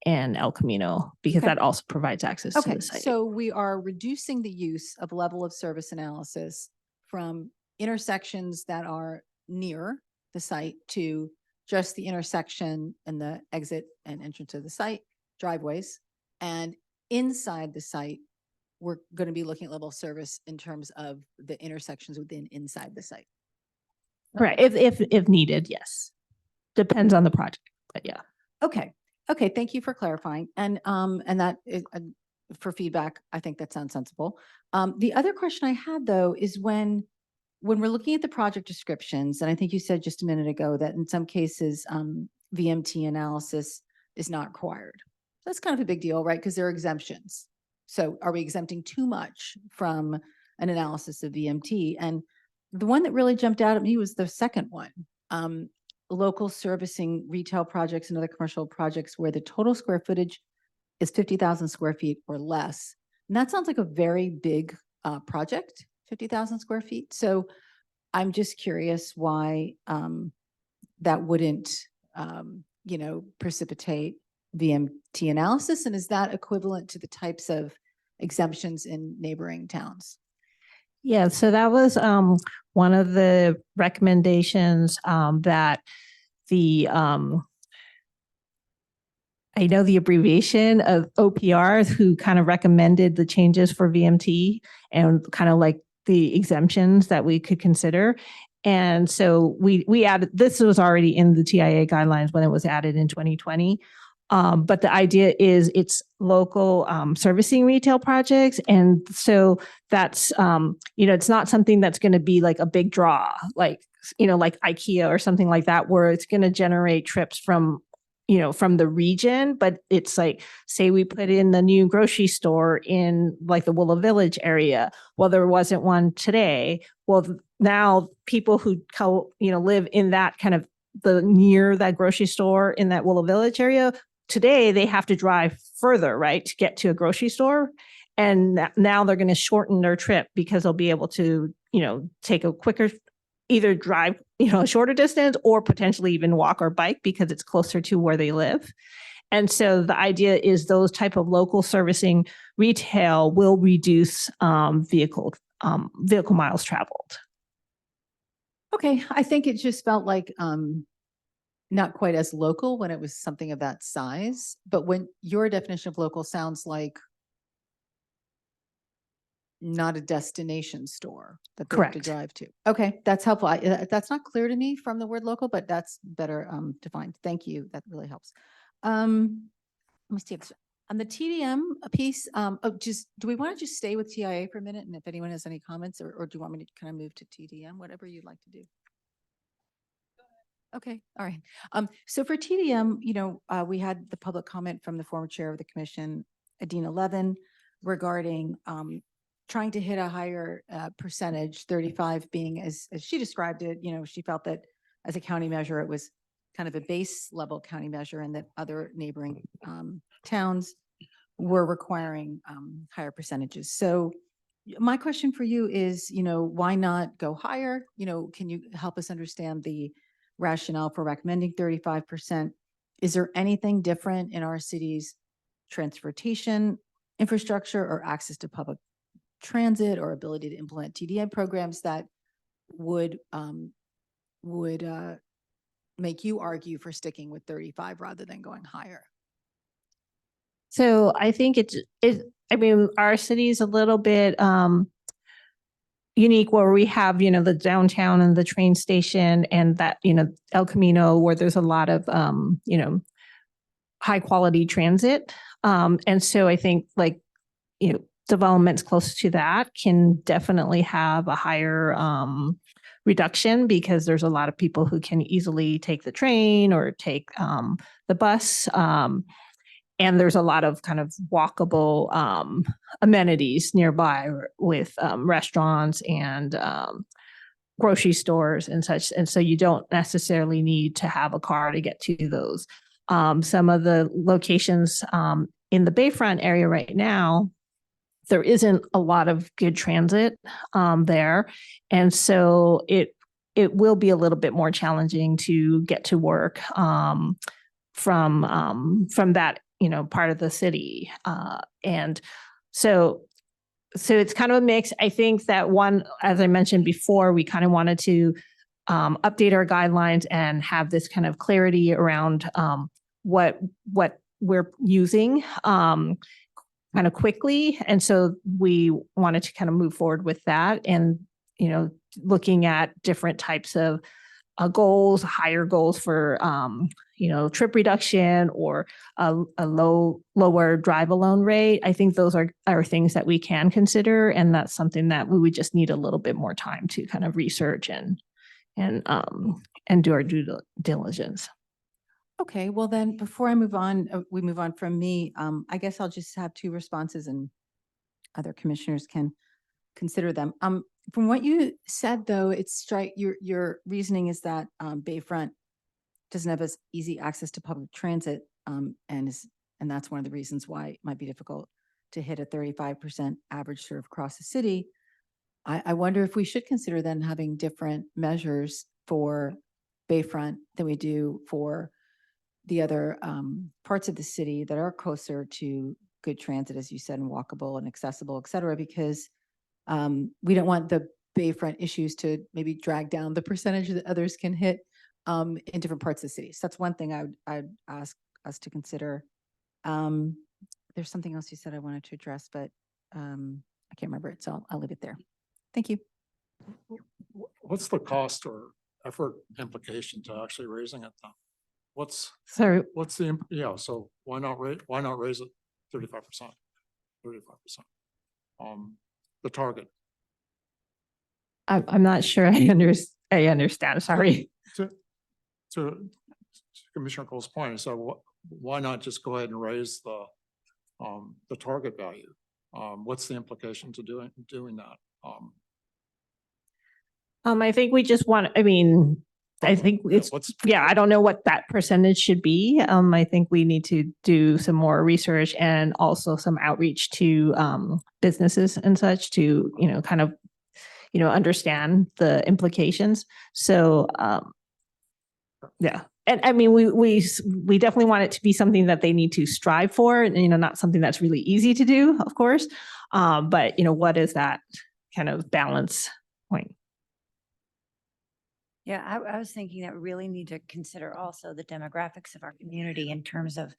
El Camino, because Okay. that also provides access to Okay, the site. so we are reducing the use of level of service analysis from intersections that are near the site to just the intersection and the exit and entrance of the site, driveways. And inside the site, we're going to be looking at level of service in terms of the intersections inside the site. Right, if needed, yes. Depends on the project, but yeah. Okay. Okay. Thank you for clarifying. And that is, for feedback, I think that sounds sensible. The other question I had though is when we're looking at the project descriptions, and I think you said just a minute ago that in some cases, VMT analysis is not required. That's kind of a big deal, right? Because there are exemptions. So are we exempting too much from an analysis of VMT? And the one that really jumped out at me was the second one. Local servicing retail projects and other commercial projects where the total square footage is 50,000 square feet or less. And that sounds like a very big project, 50,000 square feet. So I'm just curious why that wouldn't, precipitate VMT analysis. And is that equivalent to the types of exemptions in neighboring towns? Yeah, so that was one of the recommendations that the I know the abbreviation of OPR, who kind of recommended the changes for VMT and kind of like the exemptions that we could consider. And so we added, this was already in the TIA guidelines when it was added in 2020. But the idea is it's local servicing retail projects. And so that's, it's not something that's going to be like a big draw, like IKEA or something like that, where it's going to generate trips from the region. But it's like, say we put in the new grocery store in like the Willow Village area. Well, there wasn't one today. Well, now people who live in that kind of near that grocery store in that Willow Village area, today they have to drive further, right, to get to a grocery store. And now they're going to shorten their trip because they'll be able to, take a quicker, either drive, a shorter distance or potentially even walk or bike because it's closer to where they live. And so the idea is those type of local servicing retail will reduce vehicle miles traveled. Okay, I think it just felt like not quite as local when it was something of that size, but when your definition of local sounds like not a destination store that they have to Correct. drive to. Okay, that's helpful. That's not clear to me from the word local, but that's better defined. Thank you. That really helps. Let me see. On the TDM piece, do we want to just stay with TIA for a minute? And if anyone has any comments, or do you want me to kind of move to TDM, whatever you'd like to do? Okay, all right. So for TDM, we had the public comment from the former chair of the commission, Adina Levin, regarding trying to hit a higher percentage, 35 being, as she described it, she felt that as a county measure, it was kind of a base level county measure, and that other neighboring towns were requiring higher percentages. So my question for you is, why not go higher? Can you help us understand the rationale for recommending 35%? Is there anything different in our city's transportation infrastructure or access to public transit or ability to implement TDI programs that would make you argue for sticking with 35 rather than going higher? So I think I mean, our city is a little bit unique where we have, the downtown and the train station and that, El Camino where there's a lot of, high quality transit. And so I think like, developments close to that can definitely have a higher reduction because there's a lot of people who can easily take the train or take the bus. And there's a lot of kind of walkable amenities nearby with restaurants and grocery stores and such. And so you don't necessarily need to have a car to get to those. Some of the locations in the Bayfront area right now, there isn't a lot of good transit there. And so it will be a little bit more challenging to get to work from that part of the city. And so it's kind of a mix. I think that one, as I mentioned before, we kind of wanted to update our guidelines and have this kind of clarity around what we're using kind of quickly. And so we wanted to kind of move forward with that and, looking at different types of goals, higher goals for, trip reduction or a lower drive alone rate. I think those are things that we can consider. And that's something that we would just need a little bit more time to kind of research and do our due diligence. Okay, well then, before I move on, we move on from me, I guess I'll just have two responses and other commissioners can consider them. From what you said, though, your reasoning is that Bayfront doesn't have as easy access to public transit, and that's one of the reasons why it might be difficult to hit a 35% average serve across the city. I wonder if we should consider then having different measures for Bayfront than we do for the other parts of the city that are closer to good transit, as you said, and walkable and accessible, et cetera, because we don't want the Bayfront issues to maybe drag down the percentage that others can hit in different parts of the city. So that's one thing I'd ask us to consider. There's something else you said I wanted to address, but I can't remember it, so I'll leave it there. Thank you. What's the cost or effort implication to actually raising it now? What's So the, so why not raise it 35%? 35%. The target. I'm not sure I understand. Sorry. To Commissioner Cole's point, so why not just go ahead and raise the target value? What's the implication to doing that? I think we just want, I think it's, I don't know what that percentage should be. I think we need to do some more research and also some outreach to businesses and such to, kind of, understand the implications. So, yeah. And we definitely want it to be something that they need to strive for and, not something that's really easy to do, of course. But, what is that kind of balance point? Yeah, I was thinking that we really need to consider also the demographics of our community in terms of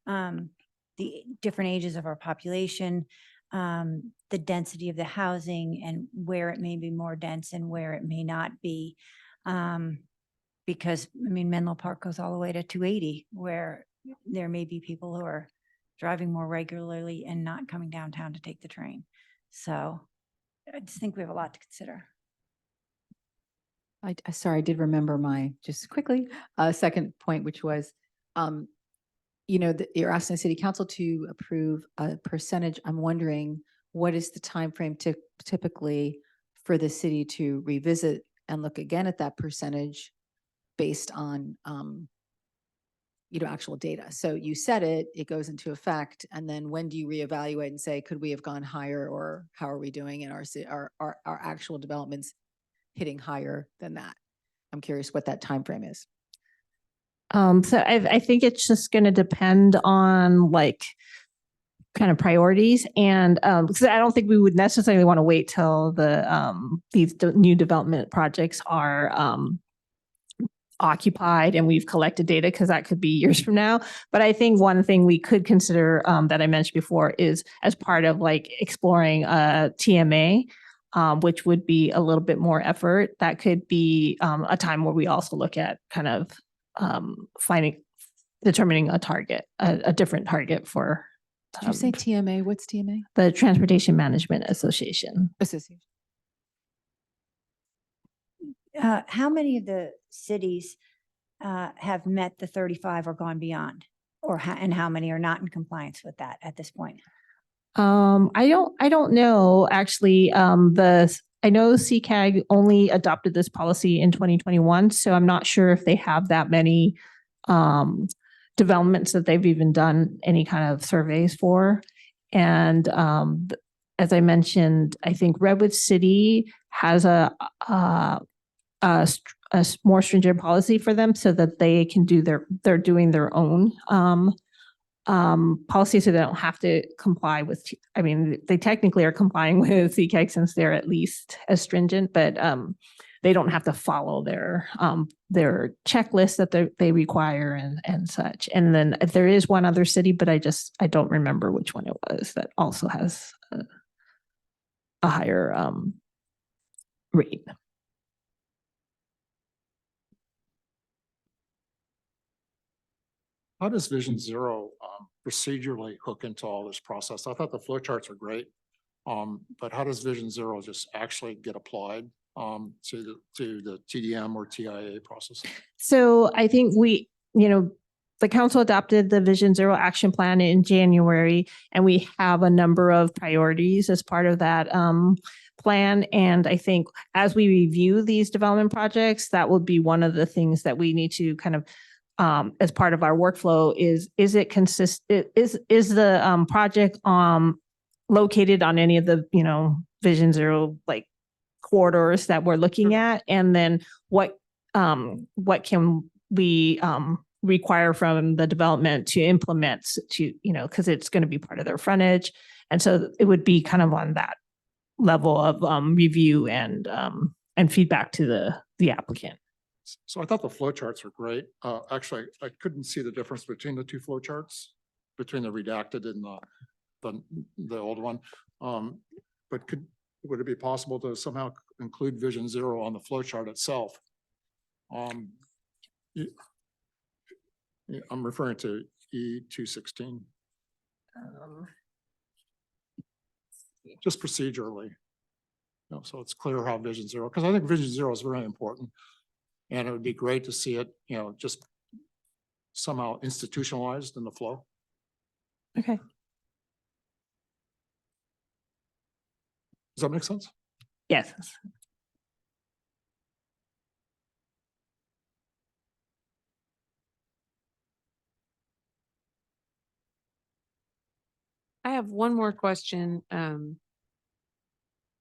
the different ages of our population, the density of the housing and where it may be more dense and where it may not be. Because Menlo Park goes all the way to 280, where there may be people who are driving more regularly and not coming downtown to take the train. So I just think we have a lot to consider. Sorry, I did remember just quickly, second point, which was, you're asking the city council to approve a percentage. I'm wondering, what is the time frame typically for the city to revisit and look again at that percentage based on, actual data? So you said it goes into effect, and then when do you reevaluate and say, could we have gone higher, or how are we doing in our actual developments hitting higher than that? I'm curious what that time frame is. So I think it's just going to depend on like kind of priorities and because I don't think we would necessarily want to wait till these new development projects are occupied and we've collected data because that could be years from now. But I think one thing we could consider that I mentioned before is as part of like exploring TMA, which would be a little bit more effort. That could be a time where we also look at kind of determining a target, a different target for Did you say TMA? What's TMA? the Transportation Management Association. Association. How many of the cities have met the 35 or gone beyond? And how many are not in compliance with that at this point? I don't know, actually. I know CCAG only adopted this policy in 2021, so I'm not sure if they have that many developments that they've even done any kind of surveys for. And as I mentioned, I think Redwood City has a more stringent policy for them so that they can do they're doing their own policy, so they don't have to comply with, I mean, they technically are complying with CCAG since they're at least as stringent, but they don't have to follow their checklist that they require and such. And then there is one other city, but I don't remember which one it was that also has a higher rate. How does Vision Zero procedurally hook into all this process? I thought the flowcharts were great. But how does Vision Zero just actually get applied to the TDM or TIA process? So I think the council adopted the Vision Zero action plan in January, and we have a number of priorities as part of that plan. And I think as we review these development projects, that will be one of the things that we need to kind of as part of our workflow is it consistent? Is the project located on any of the Vision Zero like corridors that we're looking at? And then what can we require from the development to implement to because it's going to be part of their frontage, and so it would be kind of on that level of review and feedback to the applicant. So I thought the flowcharts were great. Actually, I couldn't see the difference between the two flowcharts, between the redacted and the old one. But would it be possible to somehow include Vision Zero on the flowchart itself? I'm referring to E216. Just procedurally. So it's clear how Vision Zero, because I think Vision Zero is very important. And it would be great to see it, just somehow institutionalized in the flow. Okay. Does that make sense? Yes. I have one more question. I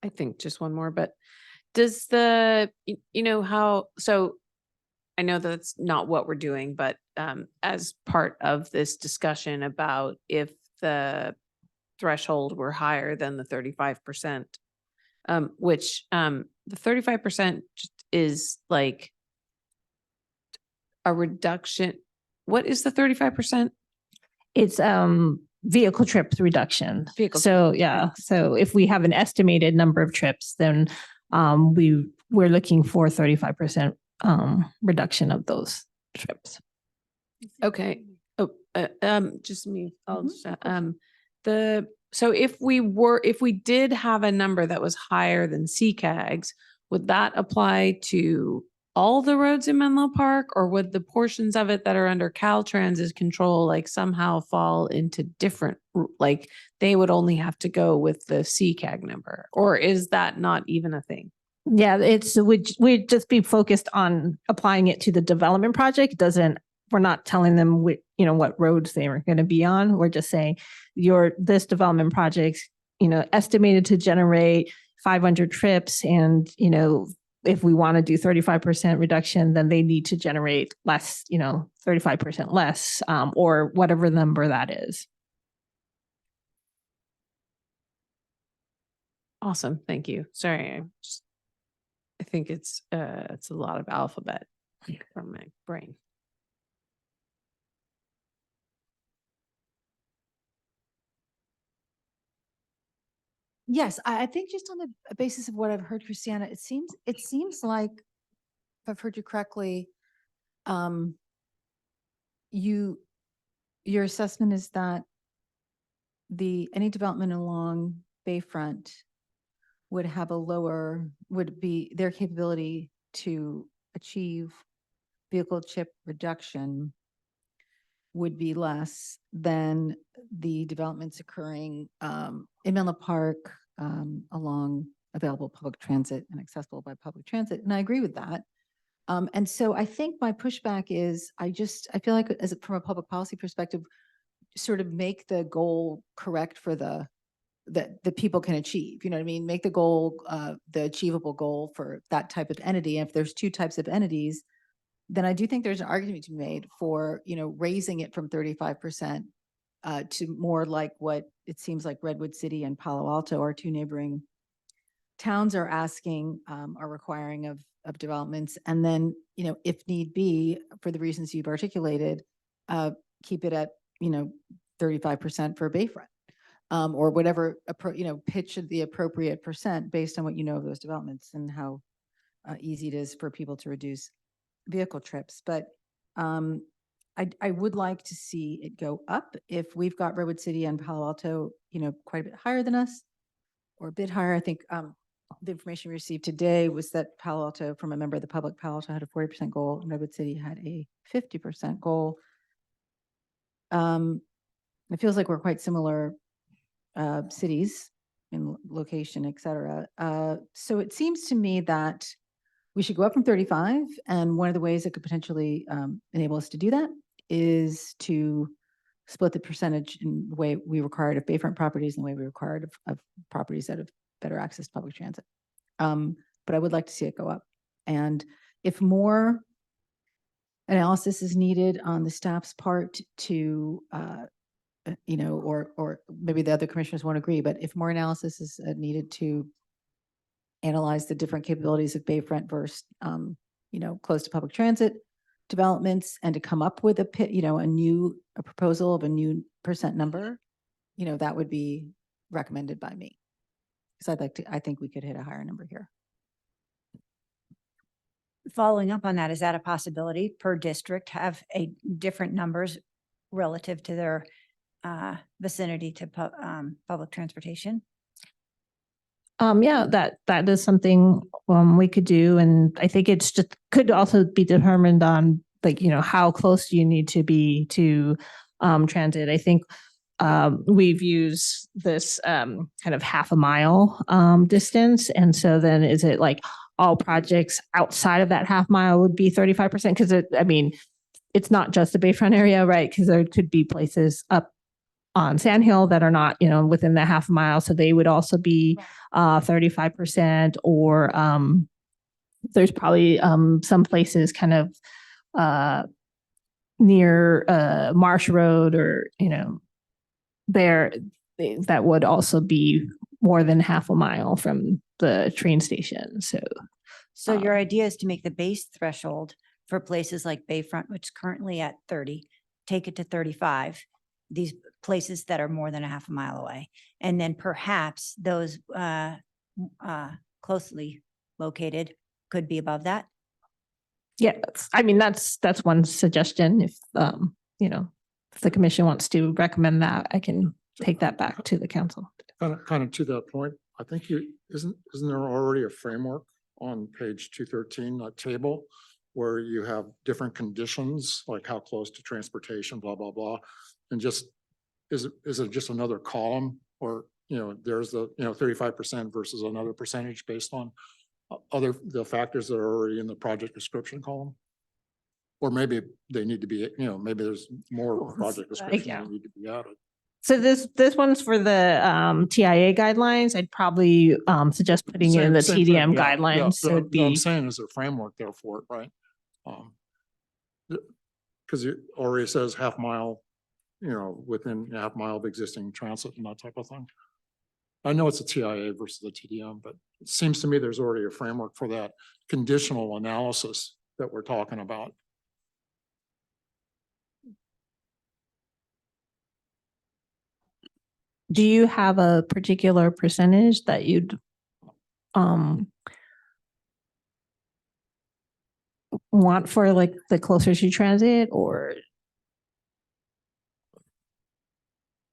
think just one more, but does so I know that's not what we're doing, but as part of this discussion about if the threshold were higher than the 35%, which the 35% is like a reduction. What is the 35%? It's vehicle trips reduction. Vehicle So yeah, so if we have an estimated number of trips, then we're looking for 35% reduction of those trips. Okay. Oh, just me. So if we did have a number that was higher than CCAG's, would that apply to all the roads in Menlo Park, or would the portions of it that are under Caltrans's control like somehow fall into different, like they would only have to go with the CCAG number, or is that not even a thing? Yeah, we'd just be focused on applying it to the development project. We're not telling them what roads they were going to be on. We're just saying this development project, estimated to generate 500 trips, and if we want to do 35% reduction, then they need to generate less, 35% less, or whatever number that is. Awesome, thank you. Sorry, I think it's a lot of alphabet from my brain. Yes, I think just on the basis of what I've heard, Christiana, it seems like, if I've heard you correctly, your assessment is that any development along Bayfront would be their capability to achieve vehicle chip reduction would be less than the developments occurring in Menlo Park along available public transit and accessible by public transit. And I agree with that. And so I think my pushback is I feel like from a public policy perspective, sort of make the goal correct for that people can achieve, you know what I mean? Make the goal, the achievable goal for that type of entity. And if there's two types of entities, then I do think there's an argument to be made for, raising it from 35% to more like what it seems like Redwood City and Palo Alto, our two neighboring towns, are asking, are requiring of developments. And then, if need be, for the reasons you've articulated, keep it at, 35% for Bayfront. Or whatever, pitch the appropriate percent based on what you know of those developments and how easy it is for people to reduce vehicle trips. But I would like to see it go up. If we've got Redwood City and Palo Alto, quite a bit higher than us, or a bit higher. I think the information we received today was that Palo Alto, from a member of the public, Palo Alto had a 40% goal and Redwood City had a 50% goal. It feels like we're quite similar cities in location, et cetera. So it seems to me that we should go up from 35. And one of the ways that could potentially enable us to do that is to split the percentage in the way we required of Bayfront properties and the way we required of properties that have better access to public transit. But I would like to see it go up. And if more analysis is needed on the staff's part to or maybe the other commissioners won't agree, but if more analysis is needed to analyze the different capabilities of Bayfront versus, close to public transit developments, and to come up with a proposal of a new percent number, that would be recommended by me. Because I think we could hit a higher number here. Following up on that, is that a possibility per district, have a different numbers relative to their vicinity to public transportation? Yeah, that is something we could do. And I think it's just could also be determined on how close you need to be to transit. I think we've used this kind of half a mile distance. And so then is it like all projects outside of that half mile would be 35%? Because it's not just the Bayfront area, right? Because there could be places up on Sand Hill that are not, within the half mile. So they would also be 35%, or there's probably some places kind of near Marsh Road, or, there that would also be more than half a mile from the train station. So your idea is to make the base threshold for places like Bayfront, which is currently at 30, take it to 35, these places that are more than a half a mile away. And then perhaps those closely located could be above that? Yeah, that's one suggestion. If, if the commission wants to recommend that, I can take that back to the council. Kind of to that point, I think isn't there already a framework on page 213, that table, where you have different conditions, like how close to transportation, blah, blah, blah. And just, is it just another column, or, there's the, 35% versus another percentage based on the factors that are already in the project description column? Or maybe they need to be, maybe there's more project description that need to be added. So this one's for the TIA guidelines. I'd probably suggest putting it in the Same thing, TDM yeah, yeah. guidelines. So it'd What I'm be, saying is a framework there for it, right? Because it already says half mile, within a half mile of existing transit and that type of thing. I know it's a TIA versus a TDM, but it seems to me there's already a framework for that conditional analysis that we're talking about. do you have a particular percentage that you'd want for like the closer to transit, or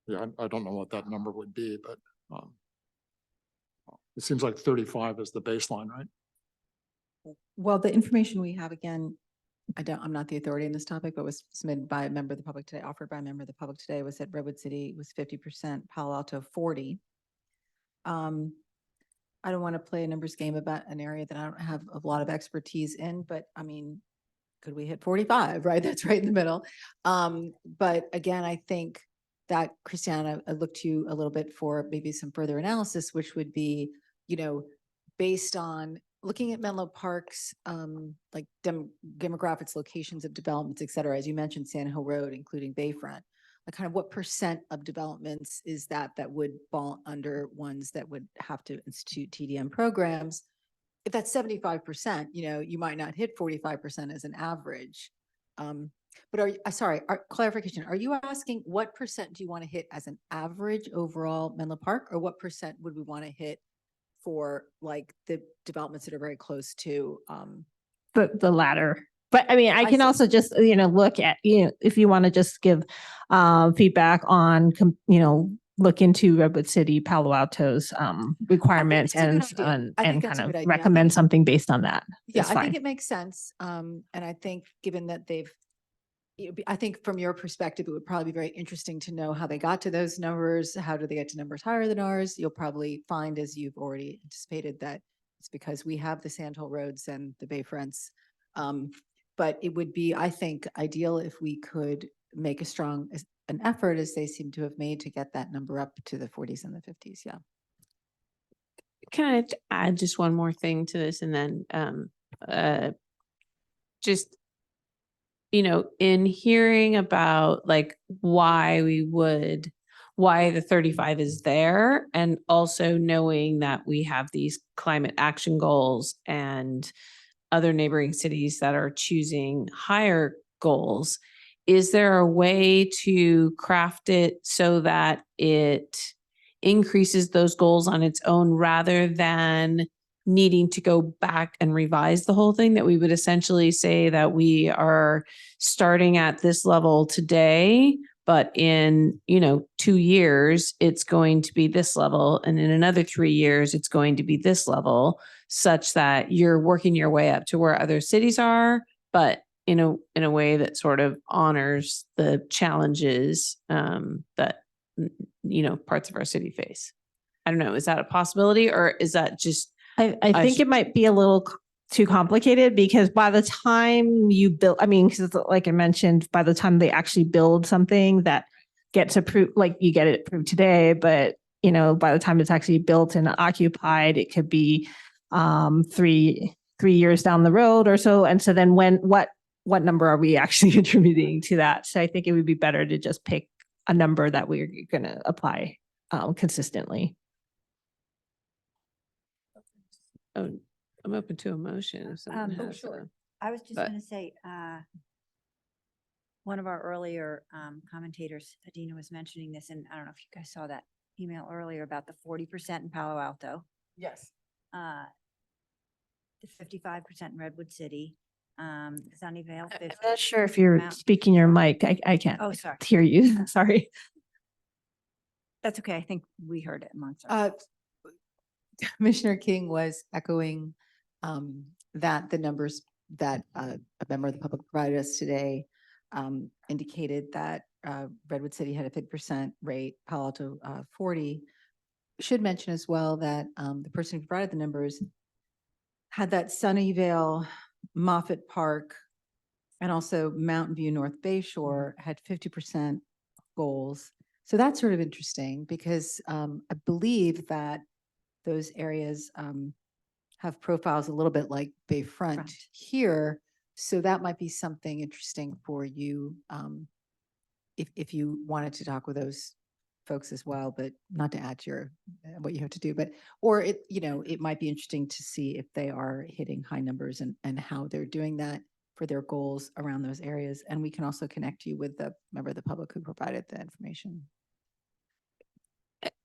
Yeah, I don't know what that number would be, but it seems like 35 is the baseline, right? Well, the information we have, again, I'm not the authority on this topic, but was submitted by a member of the public today, offered by a member of the public today, was that Redwood City was 50%, Palo Alto 40. I don't want to play a numbers game about an area that I don't have a lot of expertise in, but I mean, could we hit 45, right? That's right in the middle. But again, I think that, Christiana, I looked to you a little bit for maybe some further analysis, which would be, based on looking at Menlo Park's, like demographics, locations of developments, et cetera. As you mentioned, Sand Hill Road, including Bayfront, like kind of what percent of developments is that would fall under ones that would have to institute TDM programs? If that's 75%, you might not hit 45% as an average. But clarification, are you asking what percent do you want to hit as an average overall Menlo Park, or what percent would we want to hit for like the developments that are very close to, the latter? But I mean, I I can see. also just, look at, if you want to just give feedback on, look into Redwood City, Palo Alto's requirements it's a good and, idea. and, I think and that's kind a of good idea. I recommend think- something based on that. Yeah, It's I think fine. it makes sense. And I think given that I think from your perspective, it would probably be very interesting to know how they got to those numbers. How do they get to numbers higher than ours? You'll probably find, as you've already anticipated, that it's because we have the Sandhill Roads and the Bayfronts. But it would be, I think, ideal if we could make an effort, as they seem to have made, to get that number up to the 40s and the 50s. Yeah. Can I add just one more thing to this, and then just, in hearing about like why the 35 is there, and also knowing that we have these climate action goals and other neighboring cities that are choosing higher goals, is there a way to craft it so that it increases those goals on its own rather than needing to go back and revise the whole thing? That we would essentially say that we are starting at this level today, but in, 2 years, it's going to be this level. And in another 3 years, it's going to be this level, such that you're working your way up to where other cities are, but in a way that sort of honors the challenges that, parts of our city face. I don't know. Is that a possibility, or is that just, I think it might be a little too complicated, because by the time you build, because like I mentioned, by the time they actually build something that gets approved, like you get it approved today, but by the time it's actually built and occupied, it could be 3 years down the road or so. And so then what number are we actually contributing to that? So I think it would be better to just pick a number that we're going to apply consistently. oh, I'm open to a motion. If someone Oh, has sure. a- I was just But- going to say, one of our earlier commentators, Adina, was mentioning this, and I don't know if you guys saw that email earlier about the 40% in Palo Alto, Yes. the 55% in Redwood City, Sunnyvale. I'm 50, not sure if you're Mount- speaking your mic. I can't Oh, sorry. hear you. Sorry. That's okay. I think we heard it amongst Uh, ourselves. Commissioner King was echoing that the numbers that a member of the public provided us today indicated that Redwood City had a 50% rate, Palo Alto 40. Should mention as well that the person who provided the numbers had that Sunnyvale, Moffett Park, and also Mountain View North Bay Shore had 50% goals. So that's sort of interesting because I believe that those areas have profiles a little bit like Bayfront Front. here. So that might be something interesting for you if you wanted to talk with those folks as well, but not to add to your what you have to do, but or it, you know, it might be interesting to see if they are hitting high numbers and how they're doing that for their goals around those areas. And we can also connect you with the member of the public who provided the information.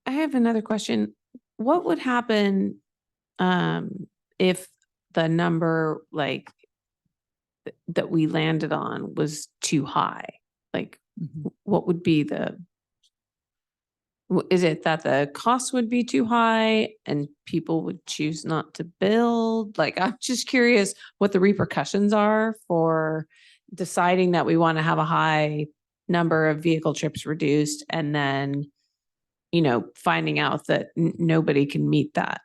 I have another question. What would happen if the number like that we landed on was too high? Like, what would be is it that the cost would be too high and people would choose not to build? Like, I'm just curious what the repercussions are for deciding that we want to have a high number of vehicle trips reduced and then, you know, finding out that nobody can meet that.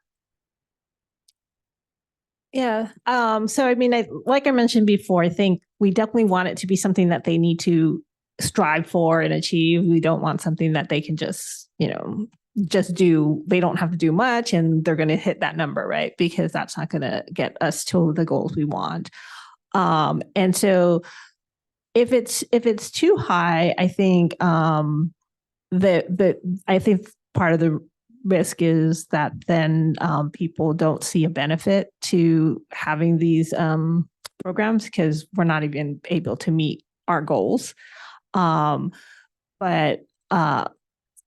Yeah. So I mean, like I mentioned before, I think we definitely want it to be something that they need to strive for and achieve. We don't want something that they can just, you know, just do. They don't have to do much and they're going to hit that number, right? Because that's not going to get us to the goals we want. And so if it's too high, I think I think part of the risk is that then people don't see a benefit to having these programs because we're not even able to meet our goals. And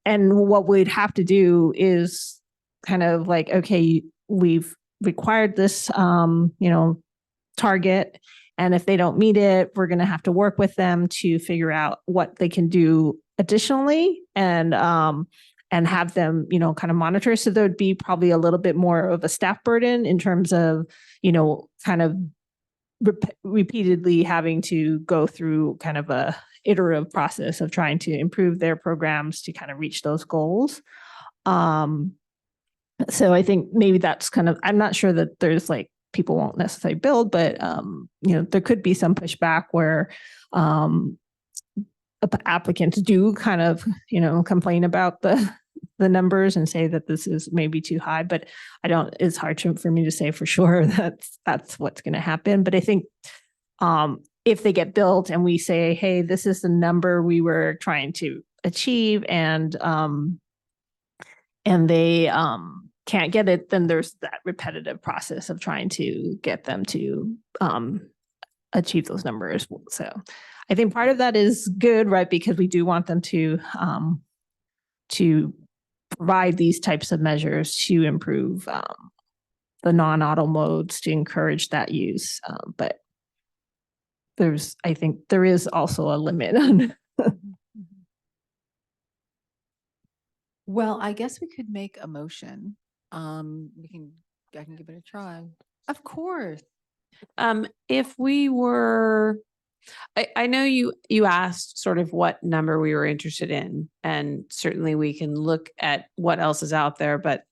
what we'd have to do is kind of like, okay, we've required this, you know, target. And if they don't meet it, we're going to have to work with them to figure out what they can do additionally and have them, you know, kind of monitor. So there'd be probably a little bit more of a staff burden in terms of, you know, kind of repeatedly having to go through kind of a iterative process of trying to improve their programs to kind of reach those goals. So I think maybe that's kind of, I'm not sure that there's like people won't necessarily build, but you know, there could be some pushback where applicants do kind of, you know, complain about the numbers and say that this is maybe too high, but it's hard for me to say for sure that's what's going to happen. But I think if they get built and we say, hey, this is the number we were trying to achieve and they can't get it, then there's that repetitive process of trying to get them to achieve those numbers. So I think part of that is good, right? Because we do want them to provide these types of measures to improve the non-auto modes to encourage that use. But I think there is also a limit on. Well, I guess we could make a motion. I can give it a try. Of course. If we were, I know you asked sort of what number we were interested in, and certainly we can look at what else is out there, but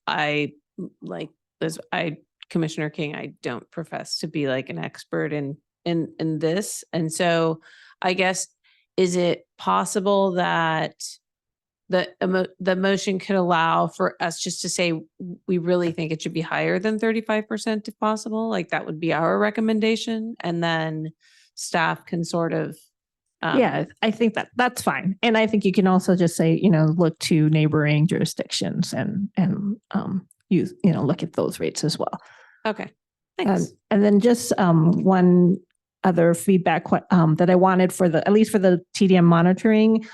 Commissioner King, I don't profess to be like an expert in this. And so I guess, is it possible that the motion could allow for us just to say, we really think it should be higher than 35% if possible? Like that would be our recommendation. And then staff can sort of. Yeah, I think that's fine. And I think you can also just say, you know, look to neighboring jurisdictions and use, you know, look at those rates as well. Okay, thanks. And then just one other feedback that I wanted at least for the TDM monitoring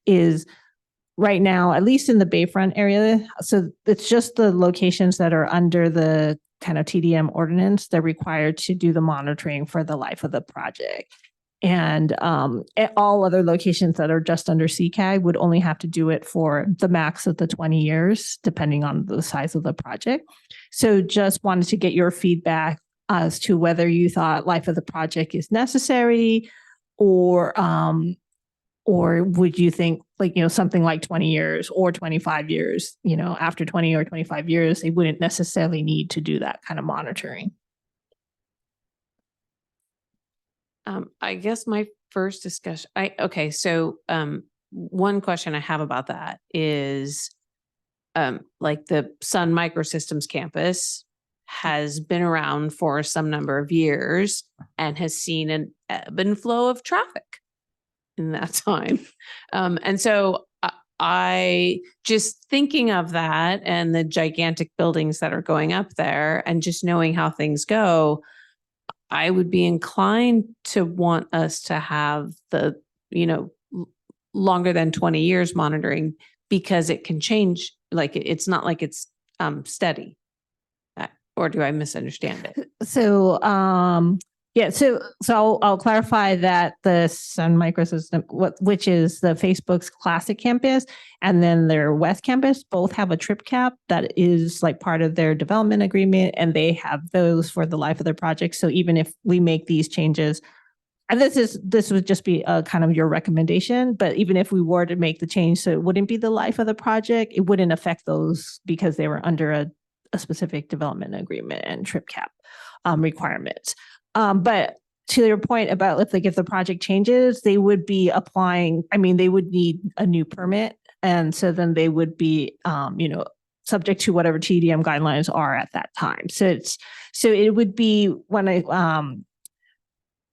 is right now, at least in the Bayfront area. So it's just the locations that are under the kind of TDM ordinance. They're required to do the monitoring for the life of the project. And at all other locations that are just under CCAG would only have to do it for the max of the 20 years, depending on the size of the project. So just wanted to get your feedback as to whether you thought life of the project is necessary or would you think like, you know, something like 20 years or 25 years, you know, after 20 or 25 years, they wouldn't necessarily need to do that kind of monitoring. I guess my first discussion, so one question I have about that is, like the Sun Microsystems campus has been around for some number of years and has seen an ebb and flow of traffic in that time. And so I just thinking of that and the gigantic buildings that are going up there and just knowing how things go, I would be inclined to want us to have the, longer than 20 years monitoring, because it can change. Like it's not like it's steady. Or do I misunderstand it? So, yeah, so I'll clarify that the Sun Microsystem, which is the Facebook's Classic Campus, and then their West Campus, both have a trip cap that is like part of their development agreement, and they have those for the life of their project. So even if we make these changes, and this would just be a kind of your recommendation, but even if we were to make the change, so it wouldn't be the life of the project, it wouldn't affect those because they were under a specific development agreement and trip cap requirements. But to your point about if the project changes, they would be applying, they would need a new permit. And so then they would be, subject to whatever TDM guidelines are at that time. So it would be when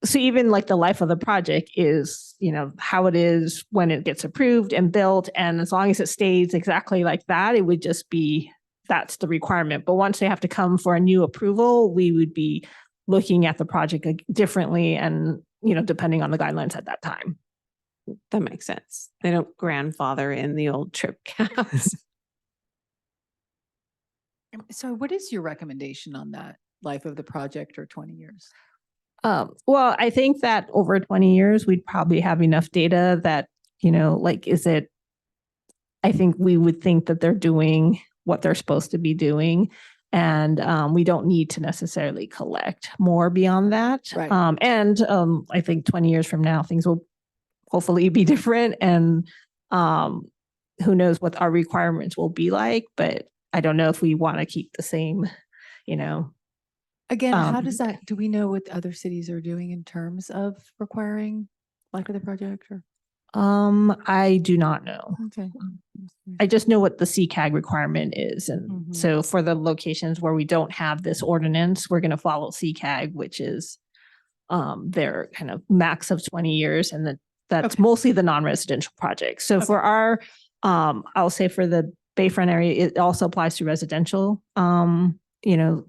so even like the life of the project is, how it is when it gets approved and built. And as long as it stays exactly like that, it would just be, that's the requirement. But once they have to come for a new approval, we would be looking at the project differently and, depending on the guidelines at that time. That makes sense. They don't grandfather in the old trip caps. So what is your recommendation on that life of the project or 20 years? Well, I think that over 20 years, we'd probably have enough data that, I think we would think that they're doing what they're supposed to be doing. And we don't need to necessarily collect more beyond that. Right. I think 20 years from now, things will hopefully be different. And who knows what our requirements will be like, but I don't know if we want to keep the same, Again, how does that, do we know what other cities are doing in terms of requiring life of the project or? I do not know. Okay. I just know what the CCAG requirement is. And so for the locations where we don't have this ordinance, we're going to follow CCAG, which is their kind of max of 20 years. And that's mostly the non-residential projects. So for our, I'll say for the Bayfront area, it also applies to residential,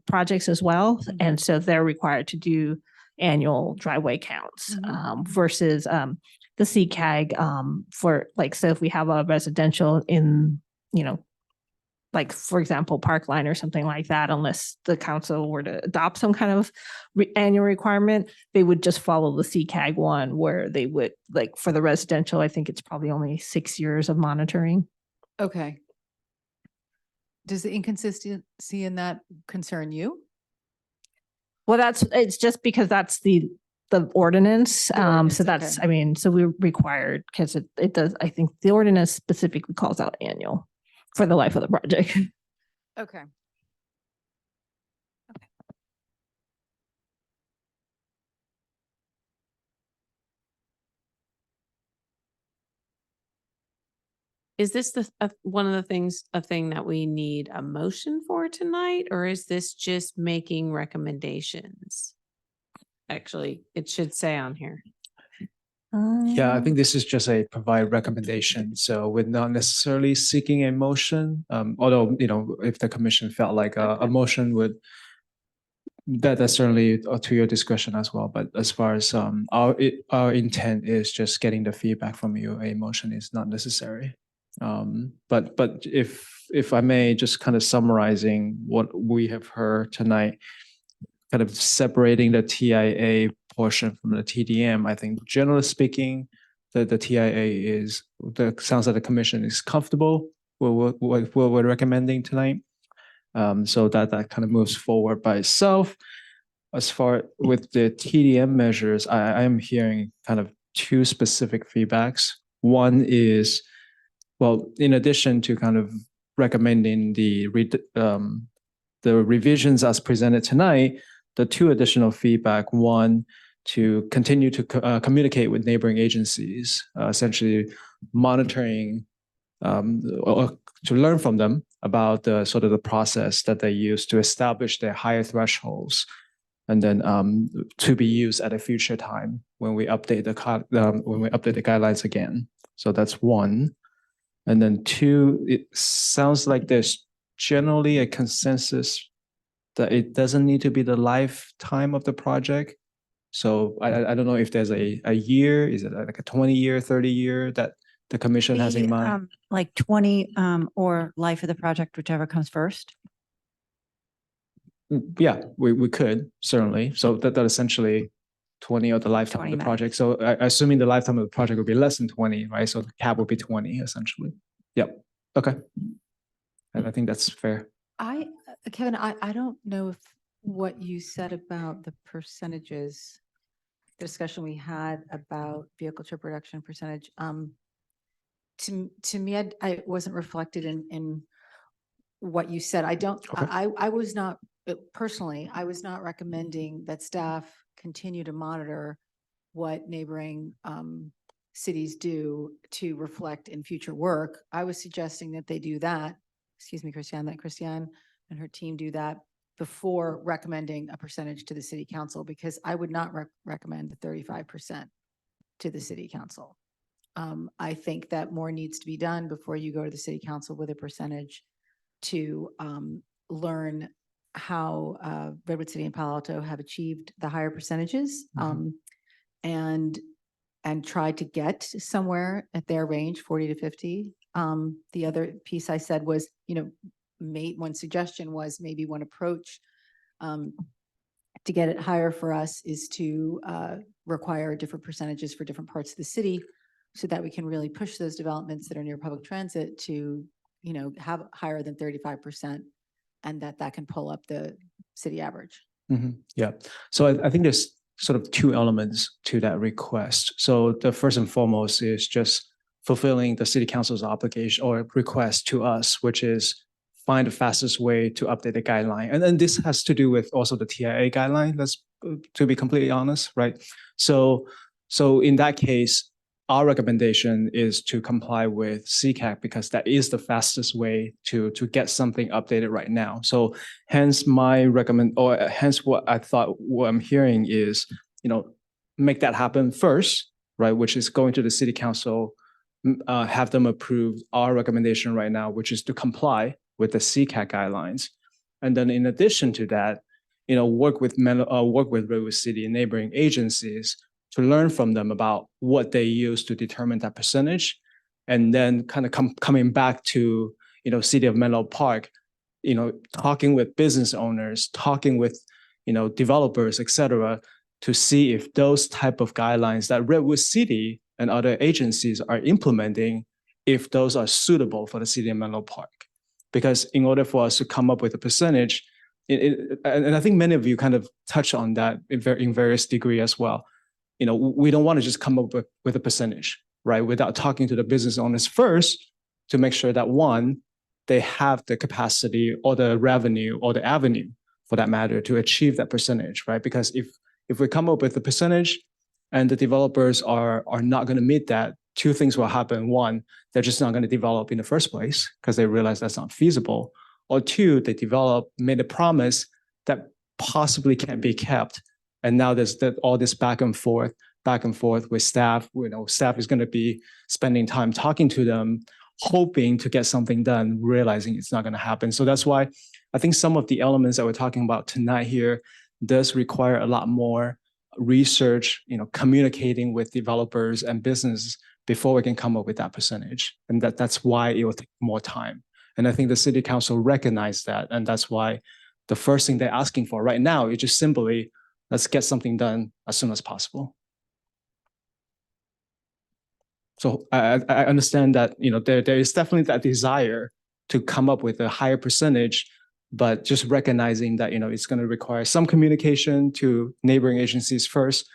projects as well. And so they're required to do annual driveway counts versus the CCAG for so if we have a residential in, for example, Parkline or something like that, unless the council were to adopt some kind of annual requirement, they would just follow the CCAG one where they would for the residential, I think it's probably only 6 years of monitoring. Okay. Does the inconsistency in that concern you? Well, it's just because that's the ordinance. ordinance, So that's, okay. so we're required because it does, I think the ordinance specifically calls out annual for the life of the project. Okay. Is this one of the things, a thing that we need a motion for tonight, or is this just making recommendations? Actually, it should say on here. Yeah, I think this is just a provide recommendation. So we're not necessarily seeking a motion. Although, if the commission felt like a motion would, that's certainly to your discretion as well. But as far as our intent is just getting the feedback from you, a motion is not necessary. But if I may, just kind of summarizing what we have heard tonight, kind of separating the TIA portion from the TDM, I think generally speaking, the TIA sounds like the commission is comfortable with what we're recommending tonight. So that kind of moves forward by itself. As far with the TDM measures, I am hearing kind of two specific feedbacks. One is, well, in addition to kind of recommending the revisions as presented tonight, the two additional feedback, one, to continue to communicate with neighboring agencies, essentially monitoring or to learn from them about the sort of the process that they use to establish their higher thresholds, and then to be used at a future time when we update the guidelines again. So that's one. And then two, it sounds like there's generally a consensus that it doesn't need to be the lifetime of the project. So I don't know if there's a year, is it like a 20-year, 30-year that the commission has in Be, mind? Like 20, or life of the project, whichever comes first. Yeah, we could certainly. So that essentially 20 of the lifetime of 20 the max. project. So assuming the lifetime of the project would be less than 20, right? So the cap would be 20 essentially. Yep. Okay. And I think that's fair. Kevin, I don't know if what you said about the percentages, the discussion we had about vehicle trip reduction percentage, to me, I wasn't reflected in what you said. Okay. I was not, personally, I was not recommending that staff continue to monitor what neighboring cities do to reflect in future work. I was suggesting that they do that, excuse me, Christiane, that Christiane and her team do that before recommending a percentage to the city council, because I would not recommend the 35% to the city council. I think that more needs to be done before you go to the city council with a percentage to learn how Redwood City and Palo Alto have achieved the higher percentages, and try to get somewhere at their range, 40 to 50. The other piece I said was, one suggestion was maybe one approach to get it higher for us is to require different percentages for different parts of the city, so that we can really push those developments that are near public transit to, have higher than 35%, and that can pull up the city average. Yeah. So I think there's sort of two elements to that request. So the first and foremost is just fulfilling the city council's obligation or request to us, which is find the fastest way to update the guideline. And then this has to do with also the TIA guideline, to be completely honest, right? So in that case, our recommendation is to comply with CCAC because that is the fastest way to get something updated right now. So hence hence what I'm hearing is, make that happen first, right? Which is going to the city council, have them approve our recommendation right now, which is to comply with the CCAC guidelines. And then in addition to that, work with Redwood City and neighboring agencies to learn from them about what they use to determine that percentage, and then kind of coming back to, City of Menlo Park, talking with business owners, talking with, developers, et cetera, to see if those type of guidelines that Redwood City and other agencies are implementing, if those are suitable for the City of Menlo Park. Because in order for us to come up with a percentage, and I think many of you kind of touch on that in various degree as well. We don't want to just come up with a percentage, right? Without talking to the business owners first to make sure that one, they have the capacity or the revenue or the avenue for that matter to achieve that percentage, right? Because if we come up with a percentage and the developers are not going to meet that, two things will happen. One, they're just not going to develop in the first place because they realize that's not feasible. Or two, they made a promise that possibly can't be kept. And now there's all this back and forth with staff. Staff is going to be spending time talking to them, hoping to get something done, realizing it's not going to happen. So that's why I think some of the elements that we're talking about tonight here does require a lot more research, communicating with developers and businesses before we can come up with that percentage. And that's why it will take more time. And I think the city council recognized that. And that's why the first thing they're asking for right now is just simply, let's get something done as soon as possible. So I understand that, there is definitely that desire to come up with a higher percentage, but just recognizing that, it's going to require some communication to neighboring agencies first,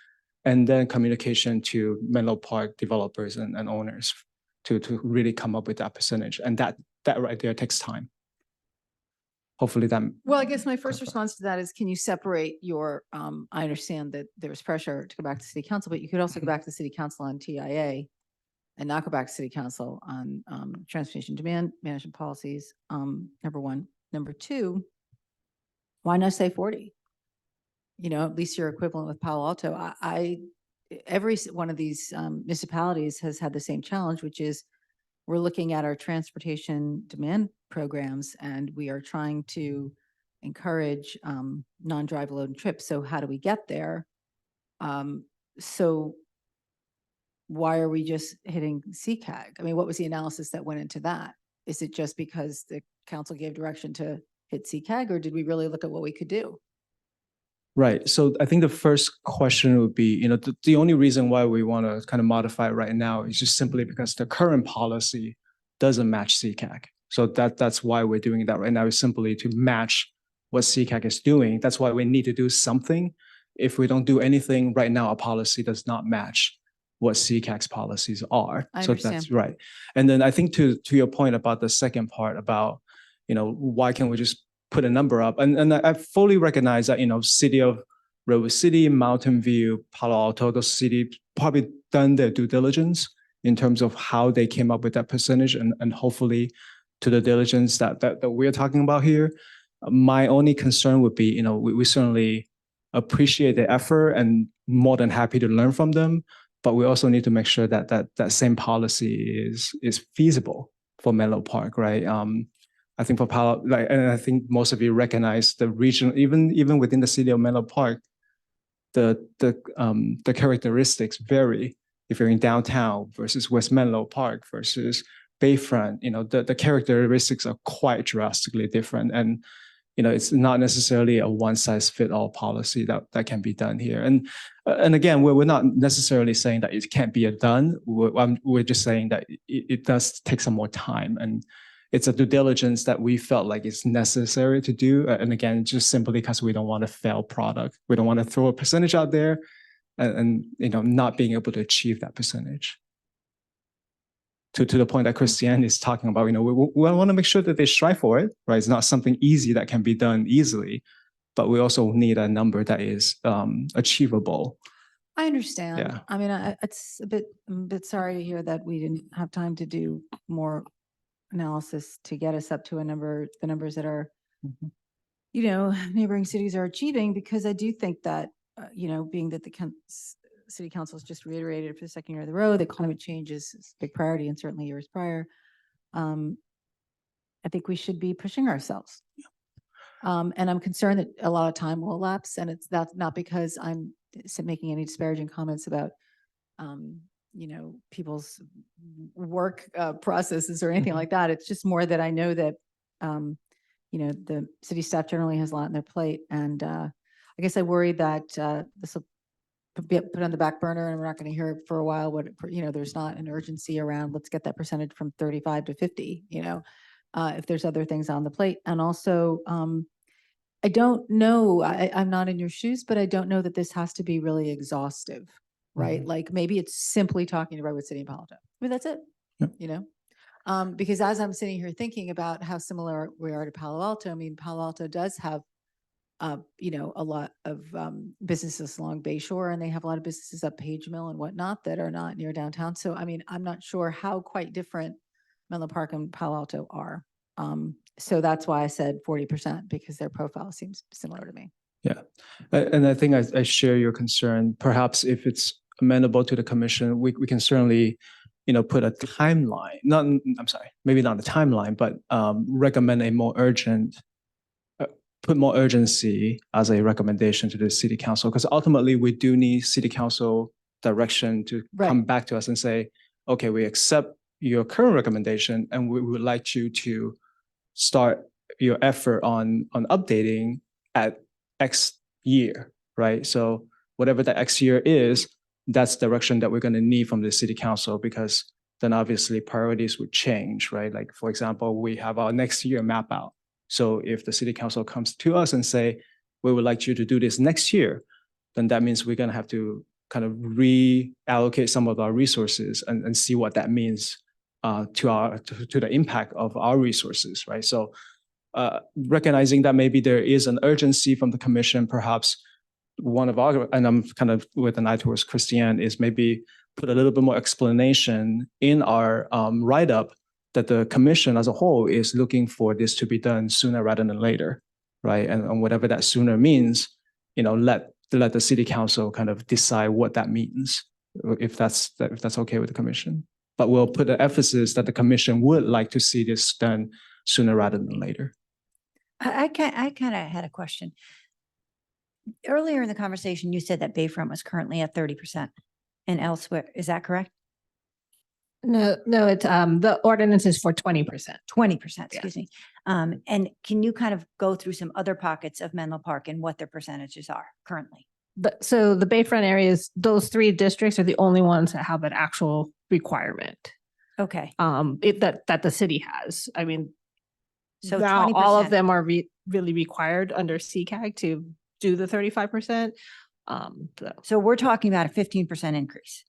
and then communication to Menlo Park developers and owners to really come up with that percentage. And that right there takes time. Hopefully that. Well, I guess my first response to that is, can you separate your, I understand that there was pressure to go back to city council, but you could also go back to city council on TIA and not go back to city council on transportation demand management policies, number one. Number two, why not say 40? You know, at least you're equivalent with Palo Alto. Every one of these municipalities has had the same challenge, which is we're looking at our transportation demand programs and we are trying to encourage non-drive load trips. So how do we get there? So why are we just hitting CCAG? I mean, what was the analysis that went into that? Is it just because the council gave direction to hit CCAG, or did we really look at what we could do? Right. So I think the first question would be, you know, the only reason why we want to kind of modify it right now is just simply because the current policy doesn't match CCAG. So that's why we're doing that right now, is simply to match what CCAG is doing. That's why we need to do something. If we don't do anything right now, our policy does not match what CCAG's policies are. I So understand. that's right. And then I think to your point about the second part about, you know, why can't we just put a number up? And I fully recognize that, you know, city of Redwood City, Mountain View, Palo Alto, those cities probably done their due diligence in terms of how they came up with that percentage, and hopefully to the diligence that we're talking about here. My only concern would be, you know, we certainly appreciate the effort and more than happy to learn from them, but we also need to make sure that that same policy is feasible for Menlo Park, right? I think for Palo, like, and I think most of you recognize the region, even within the city of Menlo Park, the characteristics vary. If you're in downtown versus West Menlo Park versus Bayfront, you know, the characteristics are quite drastically different. And, you know, it's not necessarily a one size fit all policy that can be done here. And again, we're not necessarily saying that it can't be done. We're just saying that it does take some more time, and it's a due diligence that we felt like it's necessary to do. And again, just simply because we don't want to fail product. We don't want to throw a percentage out there and you know, not being able to achieve that percentage. To the point that Christiane is talking about, you know, we want to make sure that they strive for it, right? It's not something easy that can be done easily, but we also need a number that is achievable. I understand. Yeah. I mean, I'm a bit sorry to hear that we didn't have time to do more analysis to get us up to a number, the numbers that are, you know, neighboring cities are achieving, because I do think that, you know, being that the city council has just reiterated for the second year of the road that climate change is a big priority, and certainly years prior, I think we should be pushing ourselves. And I'm concerned that a lot of time will elapse, and that's not because I'm making any disparaging comments about, you know, people's work processes or anything like that. It's just more that I know that, you know, the city staff generally has a lot on their plate. And I guess I worry that this will be put on the back burner and we're not going to hear for a while what, you know, there's not an urgency around, let's get that percentage from 35 to 50, you know, if there's other things on the plate. And also, I don't know, I'm not in your shoes, but I don't know that this has to be really exhaustive. Right? Like maybe it's simply talking to Redwood City and Palo Alto. I mean, that's it, you know? Because as I'm sitting here thinking about how similar we are to Palo Alto, I mean, Palo Alto does have, you know, a lot of businesses along Bayshore, and they have a lot of businesses up Page Mill and whatnot that are not near downtown. So, I mean, I'm not sure how quite different Menlo Park and Palo Alto are. So that's why I said 40%, because their profile seems similar to me. Yeah. And I think I share your concern. Perhaps if it's amenable to the commission, we can certainly, you know, put a timeline, maybe not a timeline, but recommend a more urgent, put more urgency as a recommendation to the city council, because ultimately we do need city council direction to come back to us and say, okay, we accept your current recommendation and we would like you to start your effort on updating at X year, right? So whatever that X year is, that's the direction that we're going to need from the city council, because then obviously priorities would change, right? Like, for example, we have our next year map out. So if the city council comes to us and say, we would like you to do this next year, then that means we're going to have to kind of reallocate some of our resources and see what that means to the impact of our resources, right? So recognizing that maybe there is an urgency from the commission, perhaps one of our, and I'm kind of with an eye towards Christiane, is maybe put a little bit more explanation in our write-up that the commission as a whole is looking for this to be done sooner rather than later, right? And whatever that sooner means, let the city council kind of decide what that means, if that's okay with the commission. But we'll put the emphasis that the commission would like to see this done sooner rather than later. I kind of had a question. Earlier in the conversation, you said that Bayfront was currently at 30% and elsewhere. Is that correct? No, it's, the ordinance is for 20%. 20%, excuse me. And can you kind of go through some other pockets of Menlo Park and what their percentages are currently? So the Bayfront areas, those 3 districts are the only ones that have an actual requirement. Okay, That the city has. I mean, so now all of 20%. them are really required under CCAG to do the 35%. So we're talking about a 15% increase.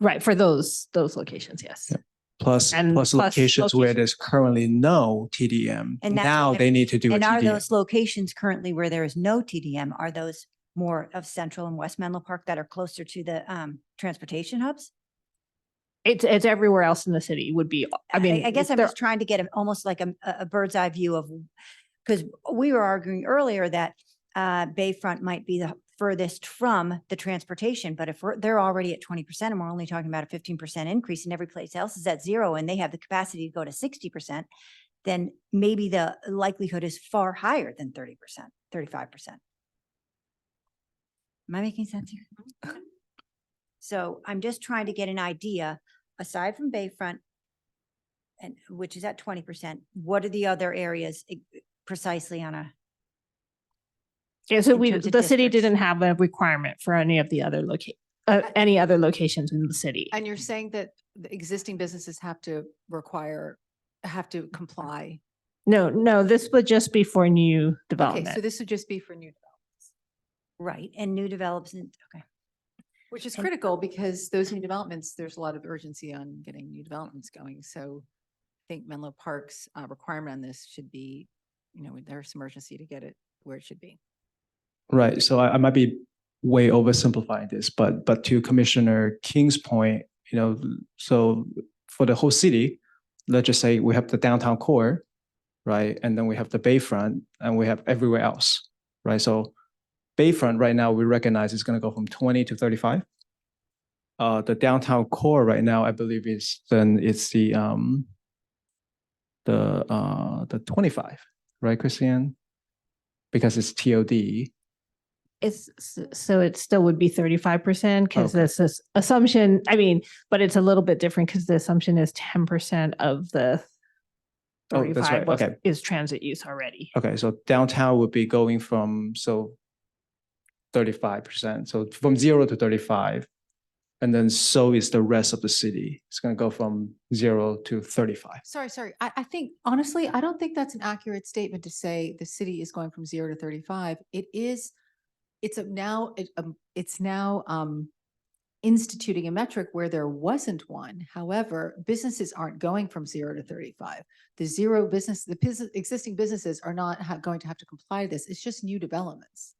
Right, for those locations, yes. Yep. Plus plus locations where location. there's currently no TDM. And that's Now what they need to do a And are TDM. those locations currently where there is no TDM, are those more of Central and West Menlo Park that are closer to the transportation hubs? It's everywhere else in the city would be, I mean. I guess I'm there- just trying to get almost like a bird's eye view of, because we were arguing earlier that Bayfront might be the furthest from the transportation, but if they're already at 20% and we're only talking about a 15% increase and every place else is at 0 and they have the capacity to go to 60%, then maybe the likelihood is far higher than 30%, 35%. Am I making sense here? So I'm just trying to get an idea, aside from Bayfront, and which is at 20%, what are the other areas precisely on a? Yeah, so in terms of the city districts? didn't have a requirement for any of the other any other locations in the city. And you're saying that the existing businesses have to comply? No, this would just be for new Okay, development. so this would just be for new developments, Right, and new development, okay. which is And- critical because those new developments, there's a lot of urgency on getting new developments going. So I think Menlo Park's requirement on this should be, there's some urgency to get it where it should be. Right. So I might be way oversimplifying this, but to Commissioner King's point, so for the whole city, let's just say we have the downtown core, right? And then we have the Bayfront and we have everywhere else, right? So Bayfront right now, we recognize is going to go from 20 to 35. The downtown core right now, I believe it's the 25, right, Christiane? Because it's TOD. So it still would be 35% because Okay. this is assumption, but it's a little bit different because the assumption is 10% of the Oh, that's right. 35 was- Okay. is transit use already. Okay, so downtown would be going from 35%, so from 0 to 35. And then so is the rest of the city. It's going to go from 0 to 35. Sorry. I think, honestly, I don't think that's an accurate statement to say the city is going from 0 to 35. It's now instituting a metric where there wasn't one. However, businesses aren't going from 0 to 35. The existing businesses are not going to have to comply to this. It's just new developments.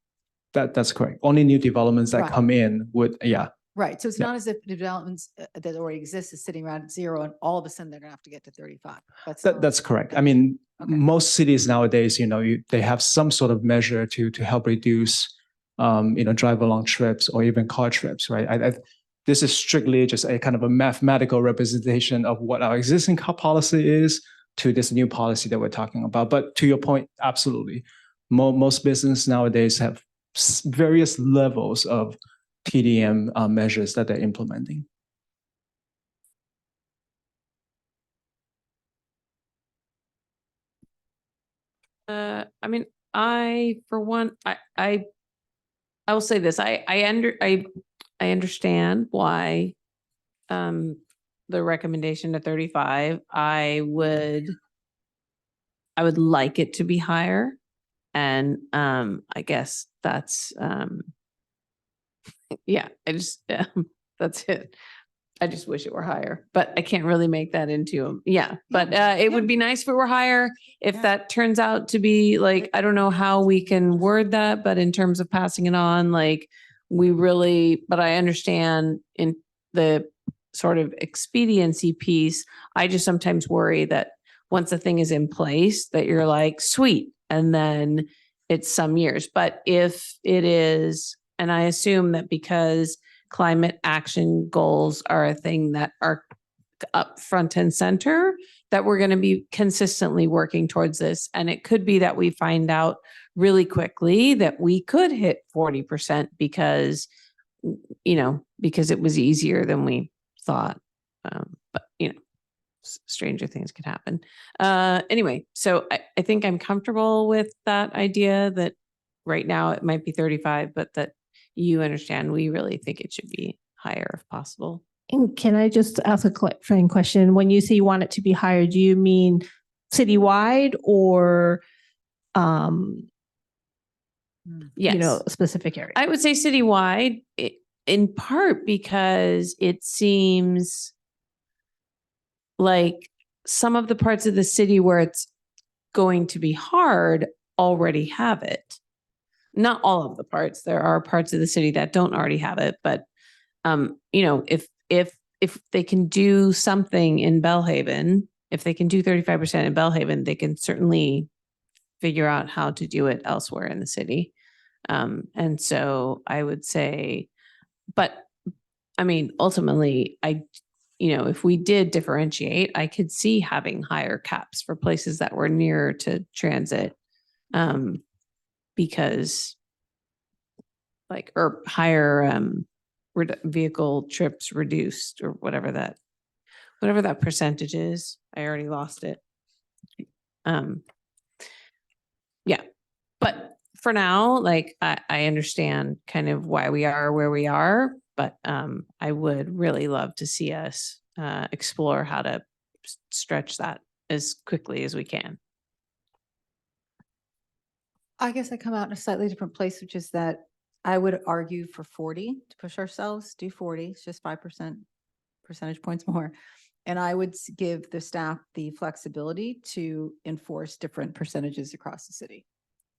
That's correct. Only new developments that Right. come in would, yeah. Right. So it's Yeah. not as if the developments that already exist is sitting around at 0 and all of a sudden they're going to have to get to 35. That's correct. I mean, Okay. most cities nowadays, they have some sort of measure to help reduce, drive along trips or even car trips, right? This is strictly just a kind of a mathematical representation of what our existing car policy is to this new policy that we're talking about. But to your point, absolutely. Most business nowadays have various levels of TDM measures that they're implementing. For one, I will say this, I understand why the recommendation to 35. I would like it to be higher. And I guess that's yeah, that's it. I just wish it were higher, but I can't really make that into, but it would be nice if it were higher. If Yeah. that turns out to be like, I don't know how we can word that, but in terms of passing it on, like we really, but I understand in the sort of expediency piece, I just sometimes worry that once the thing is in place, that you're like, sweet, and then it's some years. But if it is, and I assume that because climate action goals are a thing that are up front and center, that we're going to be consistently working towards this. And it could be that we find out really quickly that we could hit 40% because, because it was easier than we thought. But, stranger things could happen. Anyway, so I think I'm comfortable with that idea that right now it might be 35, but that you understand, we really think it should be higher if possible. And can I just ask a clarifying question? When you say you want it to be higher, do you mean citywide or, Yes. a specific area? I would say citywide, in part because it seems like some of the parts of the city where it's going to be hard already have it. Not all of the parts. There are parts of the city that don't already have it, but if they can do something in Bellhaven, if they can do 35% in Bellhaven, they can certainly figure out how to do it elsewhere in the city. And so I would say, but I mean, ultimately, if we did differentiate, I could see having higher caps for places that were nearer to transit. Because or higher vehicle trips reduced or whatever that percentage is. I already lost it. Yeah, but for now, I understand kind of why we are where we are, but I would really love to see us explore how to stretch that as quickly as we can. I guess I come out in a slightly different place, which is that I would argue for 40 to push ourselves, do 40, it's just 5% percentage points more. And I would give the staff the flexibility to enforce different percentages across the city.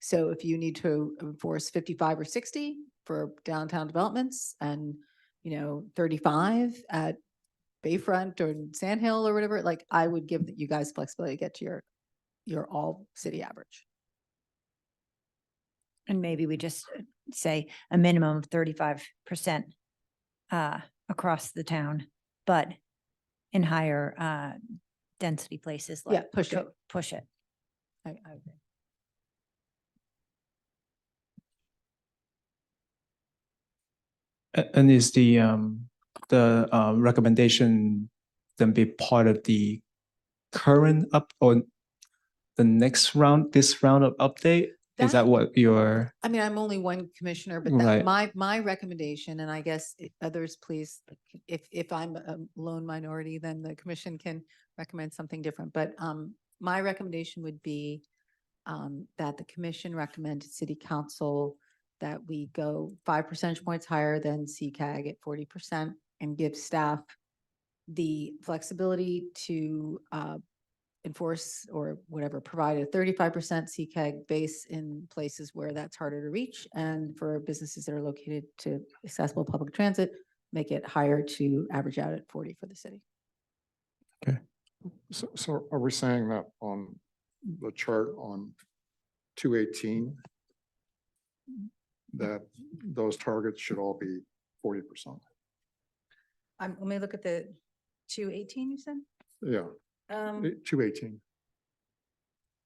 So if you need to enforce 55 or 60 for downtown developments and, 35 at Bayfront or Sand Hill or whatever, I would give you guys flexibility to get to your all city average. And maybe we just say a minimum of 35% across the town, but in higher density places Yeah, like push it. push it. I agree. And is the recommendation then be part of the current or the next round, this round of update? Is that what your? I mean, I'm only one commissioner, but Right. my recommendation, and I guess others, please, if I'm a lone minority, then the commission can recommend something different. But my recommendation would be that the commission recommend to city council that we go 5 percentage points higher than CCAG at 40% and give staff the flexibility to enforce or whatever, provide a 35% CCAG base in places where that's harder to reach. And for businesses that are located to accessible public transit, make it higher to average out at 40 for the city. So are we saying that on the chart on 218, that those targets should all be 40%? Let me look at the 218 you said? Yeah, 218.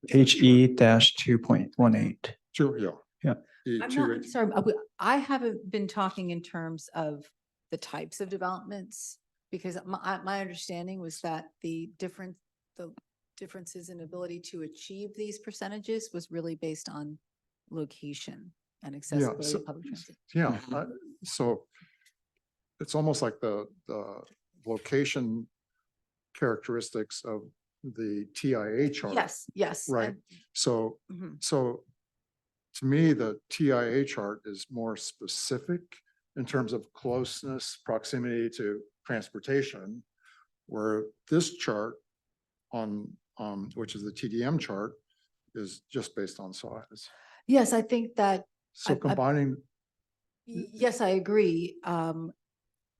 HE-2.18. Sure, yeah. Yeah. I'm not, I'm sorry, I haven't been talking in terms of the types of developments because my understanding was that the differences in ability to achieve these percentages was really based on location and accessibility of public transit. Yeah, so it's almost like the location characteristics of the TIA chart. Yes. Right. So Mhm. So to me, the TIA chart is more specific in terms of closeness, proximity to transportation, where this chart on, which is the TDM chart, is just based on size. Yes, I think that, So I- combining, yes, I agree.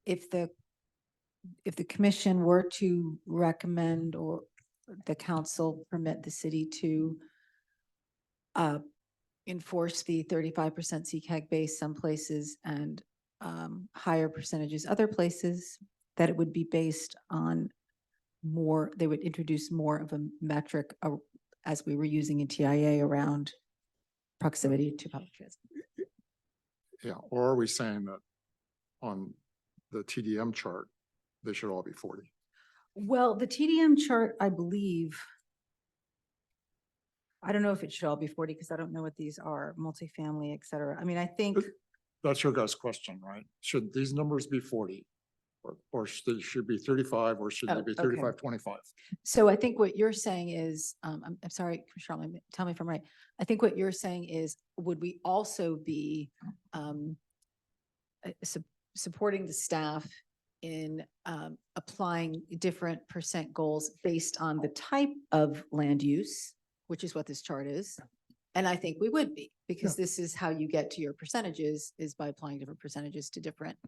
If the commission were to recommend or the council permit the city to enforce the 35% CCAG base some places and higher percentages other places, that it would be based on more, they would introduce more of a metric as we were using in TIA around proximity to public transit. yeah, or are we saying that on the TDM chart, they should all be 40? Well, the TDM chart, I believe, I don't know if it should all be 40 because I don't know what these are, multifamily, et cetera. I mean, I think, That's your guys' question, right? Should these numbers be 40? Or should be 35, or should Oh, they be okay. 35, 25? so I think what you're saying is, I'm sorry, Commissioner, tell me if I'm right. I think what you're saying is, would we also be supporting the staff in applying different percent goals based on the type of land use, which is what this chart is? And I think we would be, because this is how you get to your percentages, is by applying different percentages to different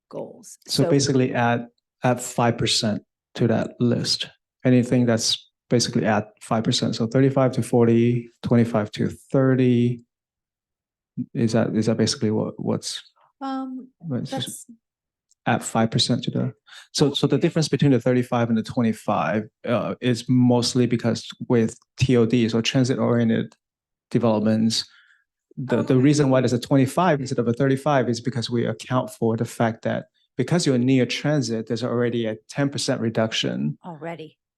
goals. So basically add 5% to that list. Anything that's basically add 5%. So 35 to 40, 25 to 30. Is that basically what's it's just That's, add 5% to the, so the difference between the 35 and the 25 is mostly because with TOD, so transit oriented developments, the reason why there's a 25 instead of a 35 is because we account for the fact that because you're near transit, there's already a 10% reduction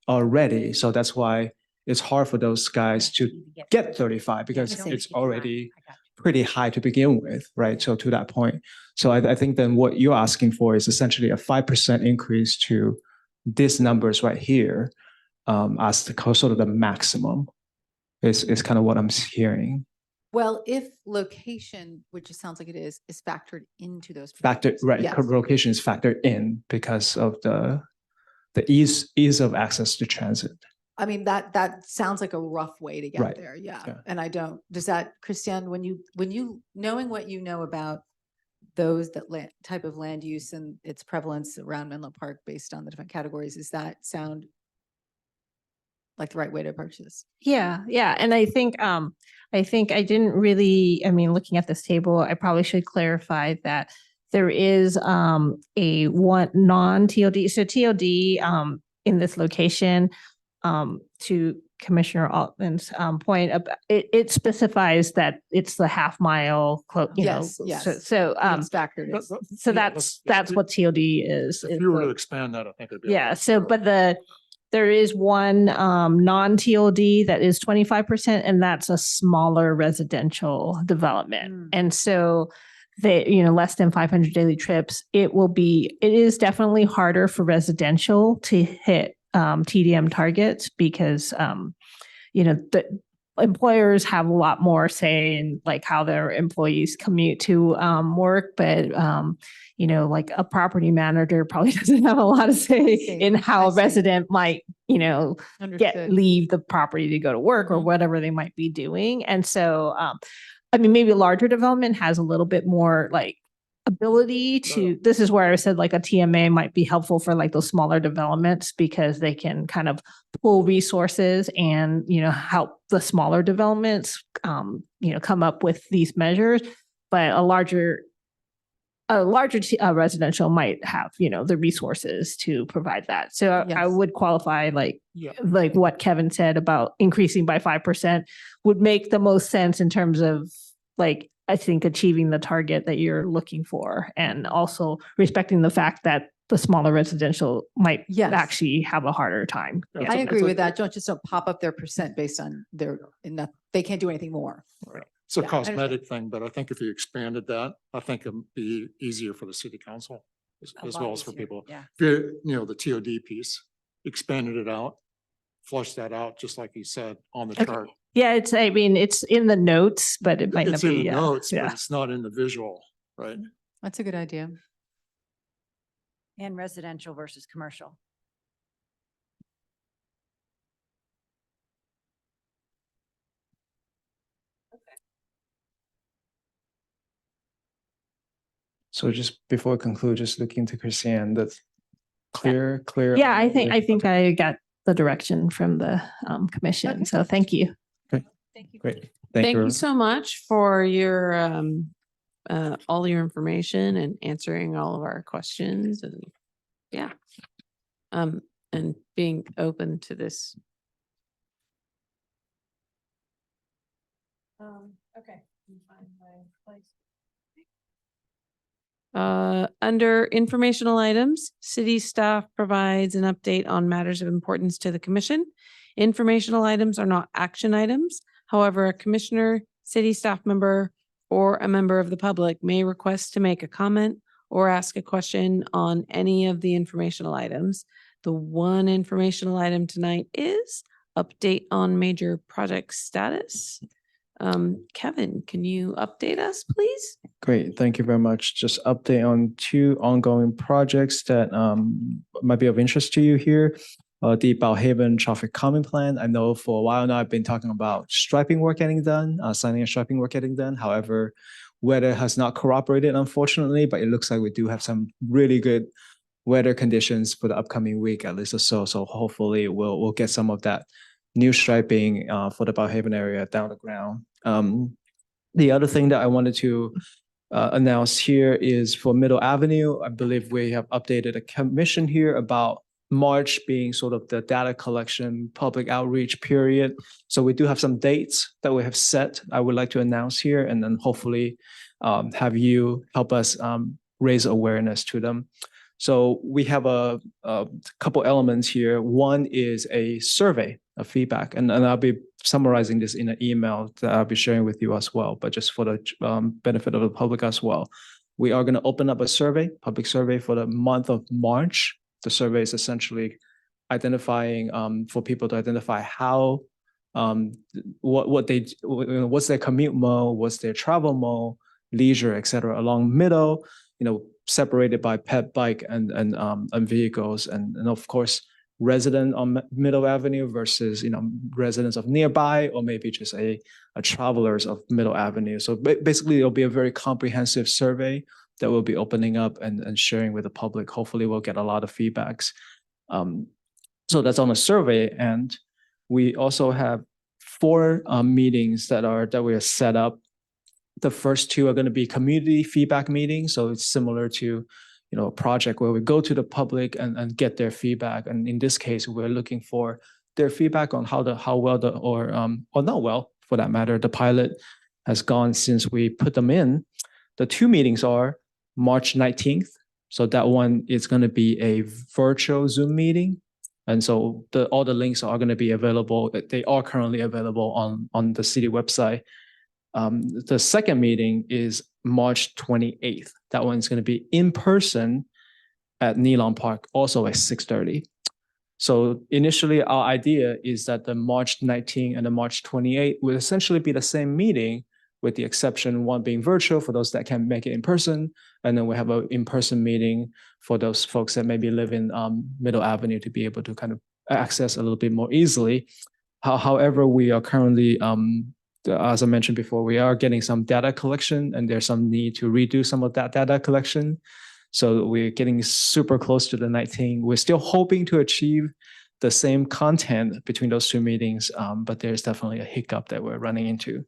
Already. So that's why it's hard for those guys to get 35 because don't it's need to already I got you. pretty high to begin with, right? So to that point. So I think then what you're asking for is essentially a 5% increase to these numbers right here as the sort of the maximum is kind of what I'm hearing. well, if location, which it sounds like it is factored into those. Factor, right, Yes. location is factored in because of the ease of access to transit. I mean, that sounds like a rough way to get Right. there, yeah. Yeah. And I don't, does that, Christiane, when you, knowing what you know about those type of land use and its prevalence around Menlo Park based on the different categories, does that sound like the right way to approach this? Yeah, yeah. And I think I didn't really, I mean, looking at this table, I probably should clarify that there is a one non-TOD. So TOD in this location, to Commissioner Altman's point, it specifies that it's the half mile, Yes, yes. So It's factored in. so Yeah, that's what TOD is. If is you were to the- expand that, I think it'd be. a Yeah, lot so, better. but there is one non-TOD that is 25%, and that's a smaller residential development. Mm. And so they, less than 500 daily trips, it is definitely harder for residential to hit TDM targets because, the employers have a lot more say in like how their employees commute to work, but like a property manager probably doesn't have a lot of say See, in how I a see. resident might, Understood. leave the property to go to work or Mhm. whatever they might be doing. And so, I mean, maybe a larger development has a little bit more like ability to, this is where I said like a TMA might be helpful for like those smaller developments because they can kind of pull resources and, help the smaller developments, come up with these measures. But a larger residential might have, the resources to provide that. So I Yes. would qualify like Yeah. what Kevin said about increasing by 5% would make the most sense in terms of like, I think achieving the target that you're looking for and also respecting the fact that the smaller residential might Yes. actually have a harder time. Yeah, Yeah. I it's agree a- with that. Don't pop up their percent based on they can't do anything more. It's a Yeah, I understand. cosmetic thing, but I think if you expanded that, I think it'd be easier for the city council as well as for people. Yeah. If you, the TOD piece, expanded it out, flush that out, just like you said on the Okay. chart. Yeah, it's in the notes, but it might not It's in be. the Yeah. notes, but Yeah. it's not in the visual, right? That's a good idea. and residential versus commercial. So just before we conclude, just looking to Christiane, that's clear. Yeah, I think I got the direction from the commission. So thank you. Great. Thank you very- so much for your all your information and answering all of our questions and yeah. And being open to this. Okay. Under informational items, city staff provides an update on matters of importance to the commission. Informational items are not action items. However, a commissioner, city staff member, or a member of the public may request to make a comment or ask a question on any of the informational items. The one informational item tonight is update on major project status. Kevin, can you update us, please? Great, thank you very much. Just update on two ongoing projects that might be of interest to you here. The Bellhaven Traffic Calming Plan. I know for a while now I've been talking about striping work getting done, signing and striping work getting done. However, weather has not cooperated, unfortunately, but it looks like we do have some really good weather conditions for the upcoming week, at least or so. So hopefully we'll get some of that new striping for the Bellhaven area down the ground. The other thing that I wanted to announce here is for Middle Avenue. I believe we have updated a commission here about March being sort of the data collection, public outreach period. So we do have some dates that we have set. I would like to announce here and then hopefully have you help us raise awareness to them. So we have a couple elements here. One is a survey of feedback, and I'll be summarizing this in an email that I'll be sharing with you as well, but just for the benefit of the public as well. We are going to open up a survey, public survey for the month of March. The survey is essentially identifying for people to identify how what's their commute mode, what's their travel mode, leisure, et cetera, along Middle, separated by pet bike and vehicles, and of course resident on Middle Avenue versus residents of nearby, or maybe just a travelers of Middle Avenue. So basically it'll be a very comprehensive survey that we'll be opening up and sharing with the public. Hopefully we'll get a lot of feedbacks. So that's on a survey, and we also have 4 meetings that we are set up. The first 2 are going to be community feedback meetings. So it's similar to, a project where we go to the public and get their feedback. And in this case, we're looking for their feedback on how well or not well, for that matter, the pilot has gone since we put them in. The 2 meetings are March 19th. So that one is going to be a virtual Zoom meeting. And so all the links are going to be available. They are currently available on the city website. The second meeting is March 28th. That one's going to be in person at Nealon Park, also at 6:30. So initially, our idea is that the March 19th and the March 28th will essentially be the same meeting, with the exception one being virtual for those that can make it in person. And then we have an in-person meeting for those folks that maybe live in Middle Avenue to be able to kind of access a little bit more easily. However, we are currently as I mentioned before, we are getting some data collection, and there's some need to redo some of that data collection. So we're getting super close to the 19th. We're still hoping to achieve the same content between those 2 meetings, but there's definitely a hiccup that we're running into.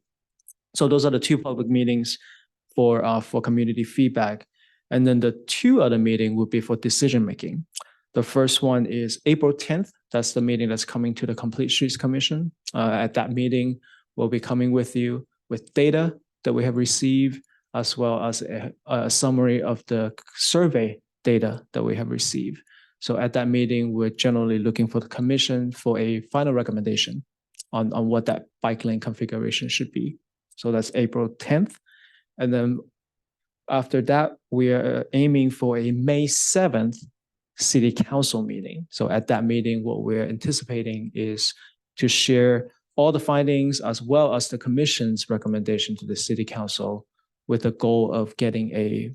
So those are the 2 public meetings for community feedback. And then the 2 other meetings would be for decision making. The first one is April 10th. That's the meeting that's coming to the Complete Streets Commission. At that meeting, we'll be coming with you with data that we have received, as well as a summary of the survey data that we have received. So at that meeting, we're generally looking for the commission for a final recommendation on what that bike lane configuration should be. So that's April 10th. And then after that, we are aiming for a May 7th city council meeting. So at that meeting, what we're anticipating is to share all the findings as well as the commission's recommendation to the city council, with the goal of getting a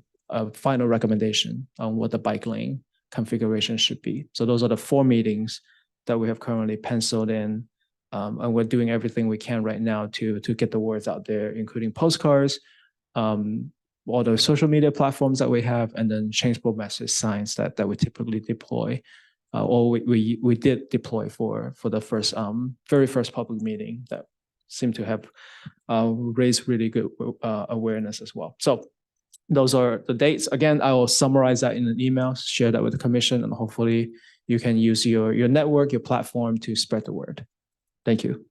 final recommendation on what the bike lane configuration should be. So those are the 4 meetings that we have currently penciled in. And we're doing everything we can right now to get the words out there, including postcards, all the social media platforms that we have, and then changeable message signs that we typically deploy, or we did deploy for the first very first public meeting that seemed to have raised really good awareness as well. So those are the dates. Again, I will summarize that in an email, share that with the commission, and hopefully you can use your network, your platform to spread the word. Thank you.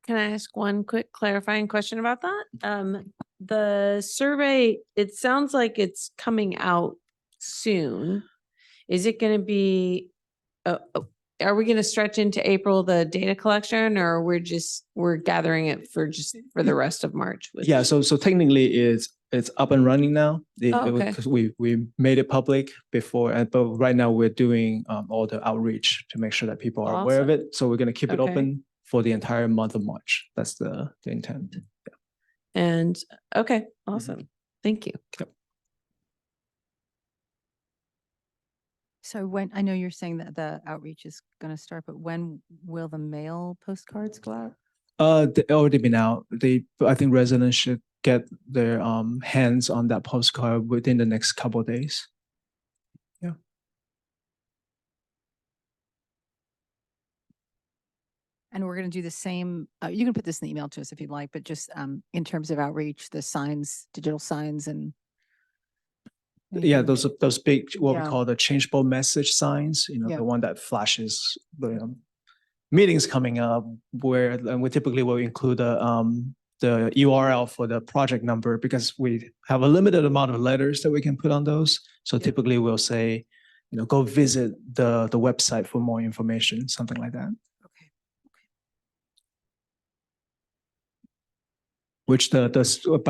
Can I ask one quick clarifying question about that? The survey, it sounds like it's coming out soon. Is it going to be, are we going to stretch into April, the data collection, or we're gathering it for the rest of March? Yeah, so technically it's up and running now. Okay. Because we made it public before, but right now we're doing all the outreach to make sure that people are aware of Awesome. it. So we're going to keep it Okay. open for the entire month of March. That's the intent. And, okay, awesome. Thank you. So when, I know you're saying that the outreach is going to start, but when will the mail postcards go out? They already been out. I think residents should get their hands on that postcard within the next couple of days. Yeah. And we're going to do the same, you can put this in the email to us if you'd like, but just in terms of outreach, the signs, digital signs and. Yeah, those big, what Yeah. we call the changeable message signs, Yeah. the one that flashes the meetings coming up, and we typically will include the URL for the project number because we have a limited amount of letters that we can put on those. So typically we'll say, go visit the website for more information, something like that. Okay. Which by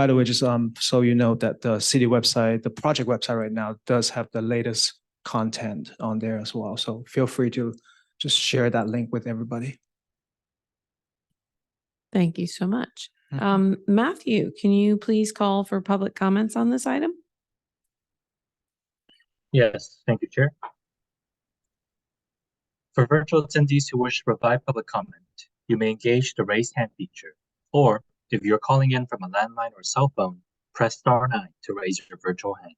the way, just so you know that the city website, the project website right now does have the latest content on there as well. So feel free to just share that link with everybody. Thank you so much. Matthew, can you please call for public comments on this item? Yes, thank you, Chair. For virtual attendees who wish to provide public comment, you may engage the raise hand feature, or if you're calling in from a landline or cell phone, press *9 to raise your virtual hand.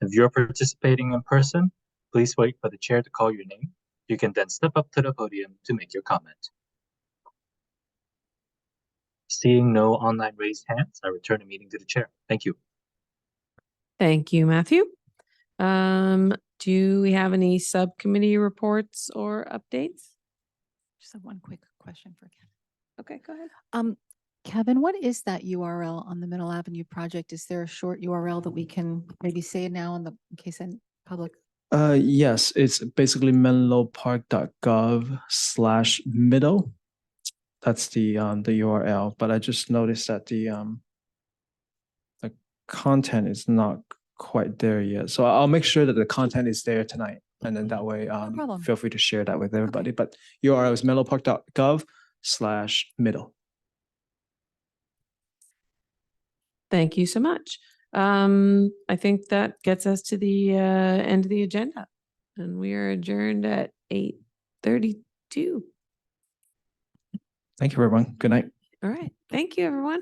If you're participating in person, please wait for the chair to call your name. You can then step up to the podium to make your comment. Seeing no online raised hands, I return the meeting to the chair. Thank you. Thank you, Matthew. Do we have any subcommittee reports or updates? Just have one quick question for Kevin. Okay, go ahead. Kevin, what is that URL on the Middle Avenue project? Is there a short URL that we can maybe say now in case in public? Yes, it's basically menlopark.gov/middle. That's the URL, but I just noticed that the content is not quite there yet. So I'll make sure that the content is there tonight, and then that way, problem. feel free to share that with everybody. But URL is menlopark.gov/middle. Thank you so much. I think that gets us to the end of the agenda, and we are adjourned at 8:32. Thank you, everyone. Good night. All right. Thank you, everyone.